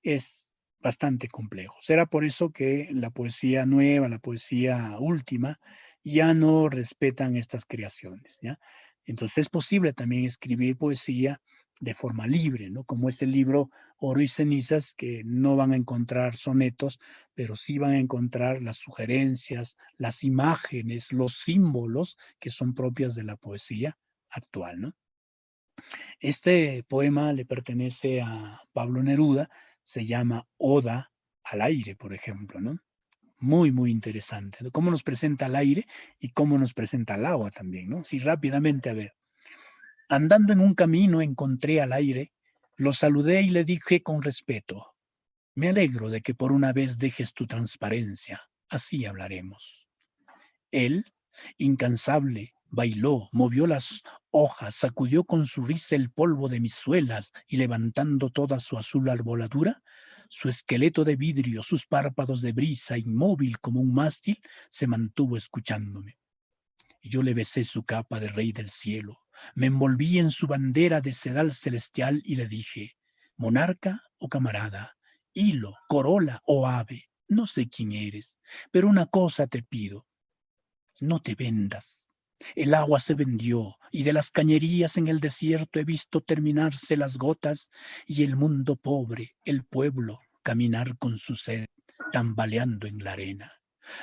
es bastante complejo. Será por eso que la poesía nueva, la poesía última, ya no respetan estas creaciones, ¿ya? Entonces es posible también escribir poesía de forma libre, ¿no? Como este libro Oro y Cenizas, que no van a encontrar sonetos, pero sí van a encontrar las sugerencias, las imágenes, los símbolos que son propias de la poesía actual, ¿no? Este poema le pertenece a Pablo Neruda, se llama Oda al aire, por ejemplo, ¿no? Muy, muy interesante, ¿no? Cómo nos presenta al aire y cómo nos presenta al agua también, ¿no? Sí, rápidamente, a ver. Andando en un camino encontré al aire, lo saludé y le dije con respeto, me alegro de que por una vez dejes tu transparencia, así hablaremos. Él, incansable, bailó, movió las hojas, sacudió con su risa el polvo de mis suelas y levantando toda su azul arboladura, su esqueleto de vidrio, sus párpados de brisa, inmóvil como un mástil, se mantuvo escuchándome. Y yo le besé su capa de rey del cielo, me envolví en su bandera de sedal celestial y le dije, monarca o camarada, hilo, corola o ave, no sé quién eres, pero una cosa te pido, no te vendas. El agua se vendió y de las cañerías en el desierto he visto terminarse las gotas y el mundo pobre, el pueblo, caminar con su sed, tambaleando en la arena.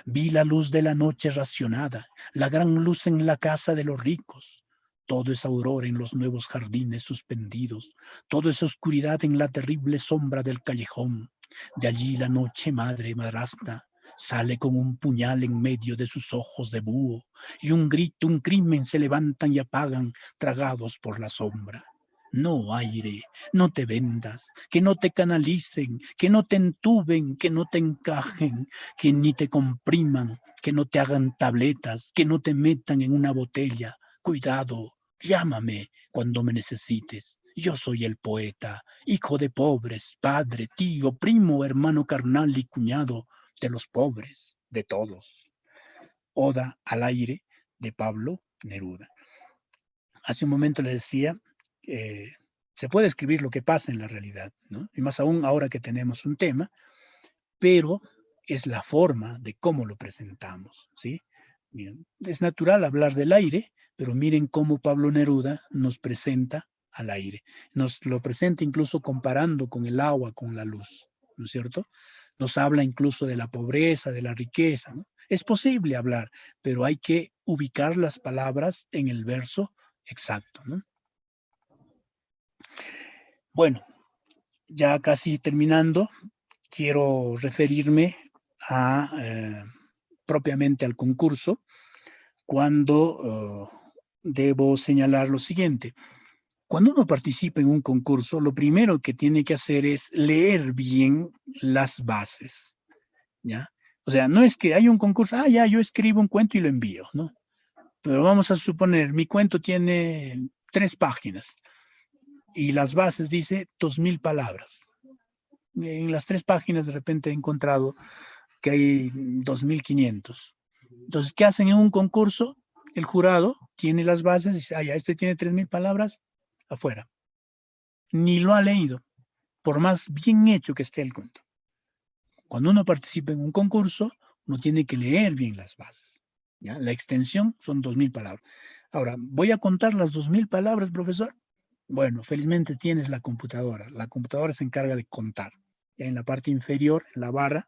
Vi la luz de la noche racionada, la gran luz en la casa de los ricos. Todo es aurora en los nuevos jardines suspendidos, todo es oscuridad en la terrible sombra del callejón. De allí la noche madre madrastra sale con un puñal en medio de sus ojos de búho, y un grito, un crimen se levantan y apagan, tragados por la sombra. No, aire, no te vendas, que no te canalicen, que no te entuben, que no te encajen, que ni te compriman, que no te hagan tabletas, que no te metan en una botella. Cuidado, llámame cuando me necesites. Yo soy el poeta, hijo de pobres, padre, tío, primo, hermano carnal y cuñado de los pobres, de todos. Oda al aire de Pablo Neruda. Hace un momento le decía, se puede escribir lo que pasa en la realidad, ¿no? Y más aún ahora que tenemos un tema, pero es la forma de cómo lo presentamos, ¿sí? Miren, es natural hablar del aire, pero miren cómo Pablo Neruda nos presenta al aire. Nos lo presenta incluso comparando con el agua, con la luz, ¿no es cierto? Nos habla incluso de la pobreza, de la riqueza, ¿no? Es posible hablar, pero hay que ubicar las palabras en el verso exacto, ¿no? Bueno, ya casi terminando, quiero referirme a propiamente al concurso, cuando debo señalar lo siguiente. Cuando uno participa en un concurso, lo primero que tiene que hacer es leer bien las bases, ¿ya? O sea, no es que hay un concurso, ya, yo escribo un cuento y lo envío, ¿no? Pero vamos a suponer, mi cuento tiene 3 páginas y las bases dice 2000 palabras. En las 3 páginas de repente he encontrado que hay 2500. Entonces, ¿qué hacen en un concurso? El jurado tiene las bases y dice, ya, este tiene 3000 palabras, afuera. Ni lo ha leído, por más bien hecho que esté el cuento. Cuando uno participa en un concurso, uno tiene que leer bien las bases, ¿ya? La extensión son 2000 palabras. Ahora, ¿voy a contar las 2000 palabras, profesor? Bueno, felizmente tienes la computadora. La computadora se encarga de contar. Ya en la parte inferior, en la barra,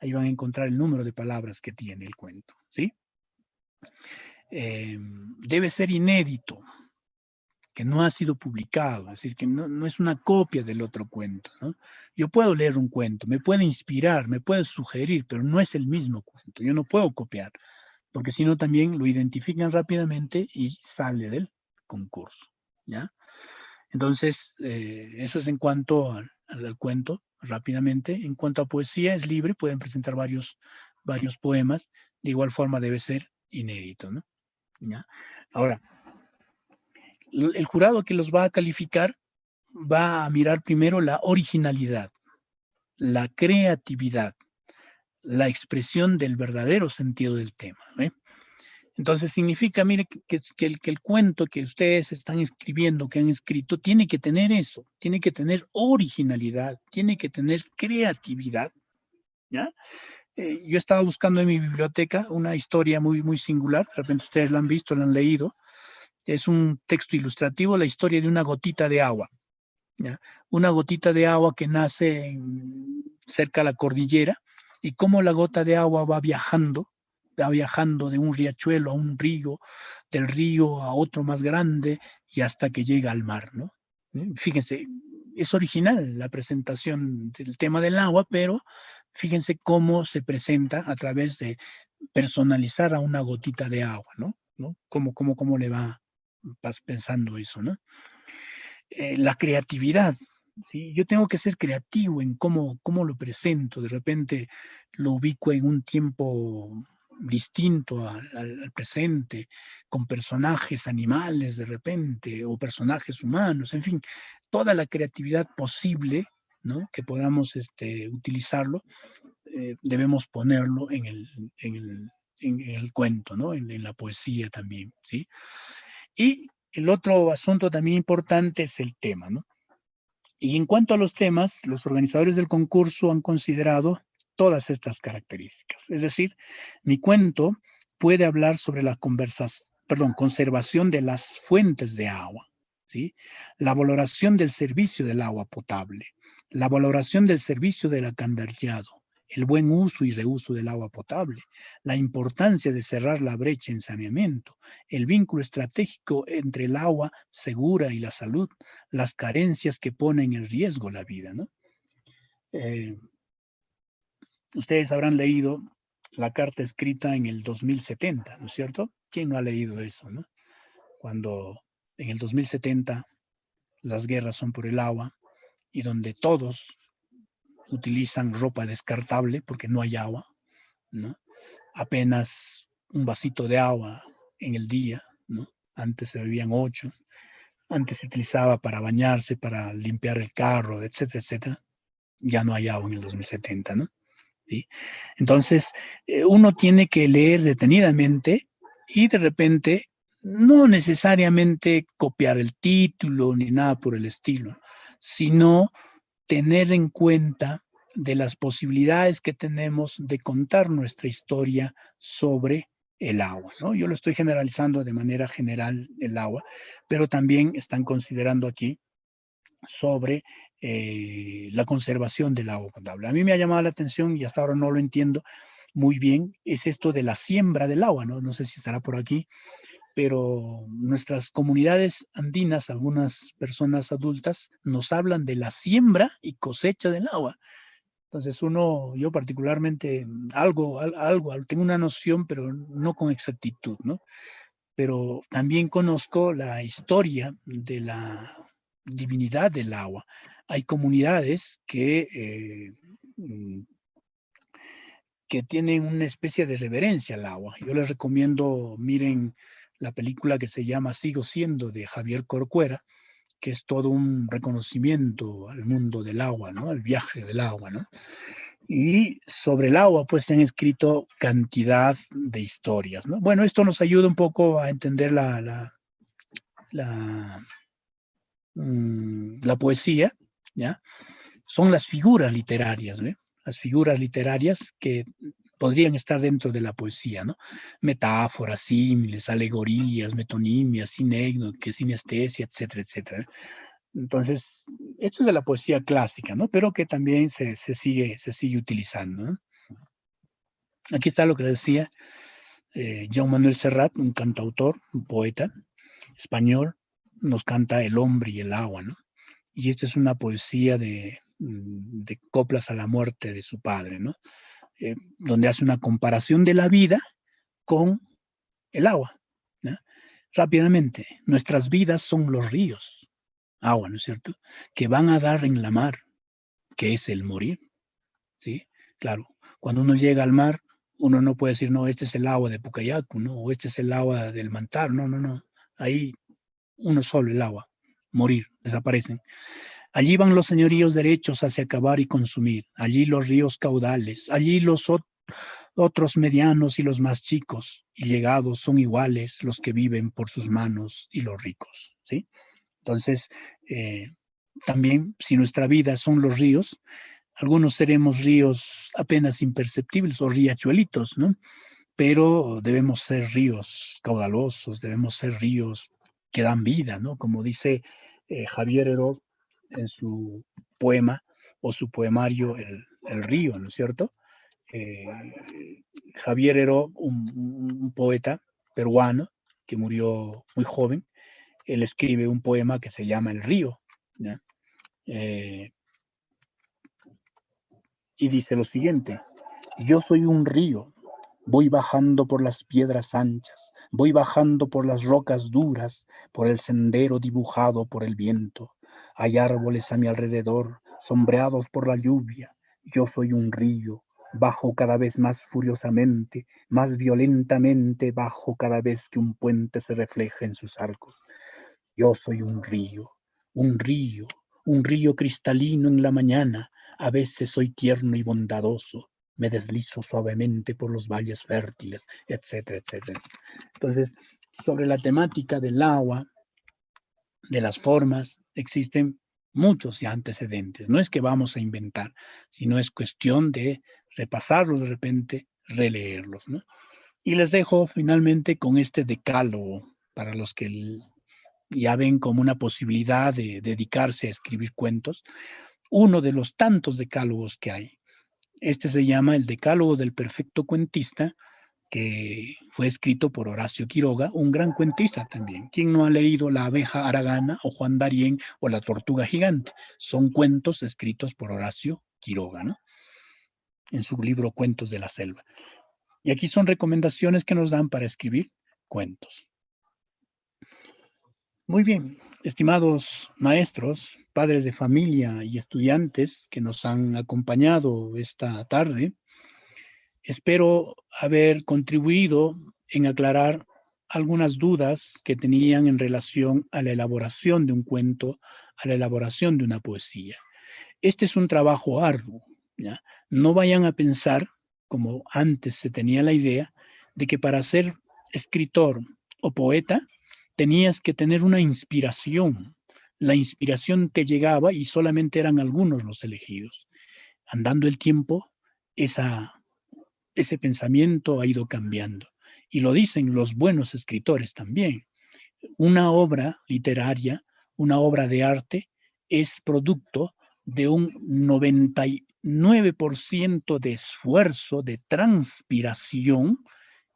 ahí van a encontrar el número de palabras que tiene el cuento, ¿sí? Debe ser inédito, que no ha sido publicado, es decir, que no es una copia del otro cuento, ¿no? Yo puedo leer un cuento, me puede inspirar, me puede sugerir, pero no es el mismo cuento, yo no puedo copiar, porque si no también lo identifican rápidamente y sale del concurso, ¿ya? Entonces, eso es en cuanto al cuento, rápidamente. En cuanto a poesía, es libre, pueden presentar varios poemas, de igual forma debe ser inédito, ¿no? ¿Ya? Ahora, el jurado que los va a calificar va a mirar primero la originalidad, la creatividad, la expresión del verdadero sentido del tema, ¿eh? Entonces significa, mire, que el cuento que ustedes están escribiendo, que han escrito, tiene que tener eso, tiene que tener originalidad, tiene que tener creatividad, ¿ya? Yo estaba buscando en mi biblioteca una historia muy singular, de repente ustedes la han visto, la han leído, es un texto ilustrativo, la historia de una gotita de agua, ¿ya? Una gotita de agua que nace cerca de la cordillera y cómo la gota de agua va viajando de un riachuelo a un río, del río a otro más grande y hasta que llega al mar, ¿no? Fíjense, es original la presentación del tema del agua, pero fíjense cómo se presenta a través de personalizar a una gotita de agua, ¿no? ¿No? ¿Cómo le vas pensando eso, ¿no? La creatividad, ¿sí? Yo tengo que ser creativo en cómo lo presento, de repente lo ubico en un tiempo distinto al presente, con personajes animales de repente, o personajes humanos, en fin, toda la creatividad posible, ¿no? Que podamos utilizarlo, debemos ponerlo en el cuento, ¿no? En la poesía también, ¿sí? Y el otro asunto también importante es el tema, ¿no? Y en cuanto a los temas, los organizadores del concurso han considerado todas estas características. Es decir, mi cuento puede hablar sobre la conservación de las fuentes de agua, ¿sí? La valoración del servicio del agua potable, la valoración del servicio del alcantarillado, el buen uso y reuso del agua potable, la importancia de cerrar la brecha en saneamiento, el vínculo estratégico entre el agua segura y la salud, las carencias que ponen en riesgo la vida, ¿no? Eh, Ustedes habrán leído la carta escrita en el 2070, ¿no es cierto? ¿Quién no ha leído eso, no? Cuando en el 2070 las guerras son por el agua y donde todos utilizan ropa descartable porque no hay agua, ¿no? Apenas un vasito de agua en el día, ¿no? Antes se bebían 8, antes se utilizaba para bañarse, para limpiar el carro, etcétera, etcétera. Ya no hay agua en el 2070, ¿no? ¿Sí? Entonces, uno tiene que leer detenidamente y de repente, no necesariamente copiar el título ni nada por el estilo, sino tener en cuenta de las posibilidades que tenemos de contar nuestra historia sobre el agua, ¿no? Yo lo estoy generalizando de manera general el agua, pero también están considerando aquí sobre la conservación del agua potable. A mí me ha llamado la atención y hasta ahora no lo entiendo muy bien, es esto de la siembra del agua, ¿no? No sé si estará por aquí, pero nuestras comunidades andinas, algunas personas adultas, nos hablan de la siembra y cosecha del agua. Entonces yo particularmente, tengo una noción, pero no con exactitud, ¿no? Pero también conozco la historia de la divinidad del agua. Hay comunidades que tienen una especie de reverencia al agua. Yo les recomiendo, miren la película que se llama Sigo siendo de Javier Corcuera, que es todo un reconocimiento al mundo del agua, ¿no? Al viaje del agua, ¿no? Y sobre el agua, pues se han escrito cantidad de historias, ¿no? Bueno, esto nos ayuda un poco a entender la, la poesía, ¿ya? Son las figuras literarias, ¿ve? Las figuras literarias que podrían estar dentro de la poesía, ¿no? Metáforas, símiles, alegorías, metonimias, sinegno, que sinestesia, etcétera, etcétera. Entonces, esto es de la poesía clásica, ¿no? Pero que también se sigue utilizando, ¿no? Aquí está lo que decía Joan Manuel Serrat, un cantautor, un poeta español, nos canta El hombre y el agua, ¿no? Y esta es una poesía de coplas a la muerte de su padre, ¿no? Donde hace una comparación de la vida con el agua, ¿no? Rápidamente, nuestras vidas son los ríos, agua, ¿no es cierto?, que van a dar en la mar, que es el morir, ¿sí? Claro, cuando uno llega al mar, uno no puede decir, no, este es el agua de Pucayacu, ¿no? O este es el agua del Mantar, no, no, no. Ahí uno solo, el agua, morir, desaparecen. Allí van los señoríos derechos hacia acabar y consumir, allí los ríos caudales, allí los otros medianos y los más chicos, y llegados son iguales los que viven por sus manos y los ricos, ¿sí? Entonces, también si nuestra vida son los ríos, algunos seremos ríos apenas imperceptibles o riachuelitos, ¿no? Pero debemos ser ríos caudalosos, debemos ser ríos que dan vida, ¿no? Como dice Javier Heró en su poema o su poemario El río, ¿no es cierto? Eh, Javier Heró, un poeta peruano que murió muy joven, él escribe un poema que se llama El río, ¿no? Y dice lo siguiente: yo soy un río, voy bajando por las piedras anchas, voy bajando por las rocas duras, por el sendero dibujado por el viento. Hay árboles a mi alrededor, sombreados por la lluvia. Yo soy un río, bajo cada vez más furiosamente, más violentamente bajo cada vez que un puente se refleja en sus arcos. Yo soy un río, un río cristalino en la mañana. A veces soy tierno y bondadoso. Me deslizo suavemente por los valles fértiles, etcétera, etcétera. Entonces, sobre la temática del agua, de las formas, existen muchos ya antecedentes. No es que vamos a inventar, sino es cuestión de repasarlos de repente, releerlos, ¿no? Y les dejo finalmente con este decálogo para los que ya ven como una posibilidad de dedicarse a escribir cuentos, uno de los tantos decálogos que hay. Este se llama el Decálogo del Perfecto Cuentista, que fue escrito por Horacio Quiroga, un gran cuentista también. ¿Quién no ha leído La abeja haragana o Juan Darien o La tortuga gigante? Son cuentos escritos por Horacio Quiroga, ¿no? En su libro Cuentos de la Selva. Y aquí son recomendaciones que nos dan para escribir cuentos. Muy bien, estimados maestros, padres de familia y estudiantes que nos han acompañado esta tarde, espero haber contribuido en aclarar algunas dudas que tenían en relación a la elaboración de un cuento, a la elaboración de una poesía. Este es un trabajo arduo, ¿ya? No vayan a pensar, como antes se tenía la idea, de que para ser escritor o poeta tenías que tener una inspiración. La inspiración te llegaba y solamente eran algunos los elegidos. Andando el tiempo, ese pensamiento ha ido cambiando. Y lo dicen los buenos escritores también. Una obra literaria, una obra de arte, es producto de un 99% de esfuerzo, de transpiración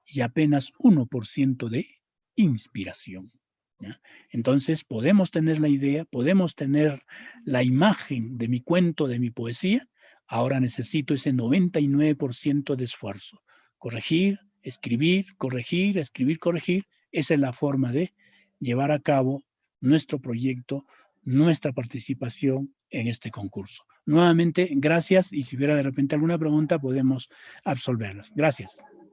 y apenas 1% de inspiración, ¿ya? Entonces podemos tener la idea, podemos tener la imagen de mi cuento, de mi poesía. Ahora necesito ese 99% de esfuerzo. Corregir, escribir, corregir, escribir, corregir. Esa es la forma de llevar a cabo nuestro proyecto, nuestra participación en este concurso. Nuevamente, gracias, y si hubiera de repente alguna pregunta, podemos absolverlas. Gracias.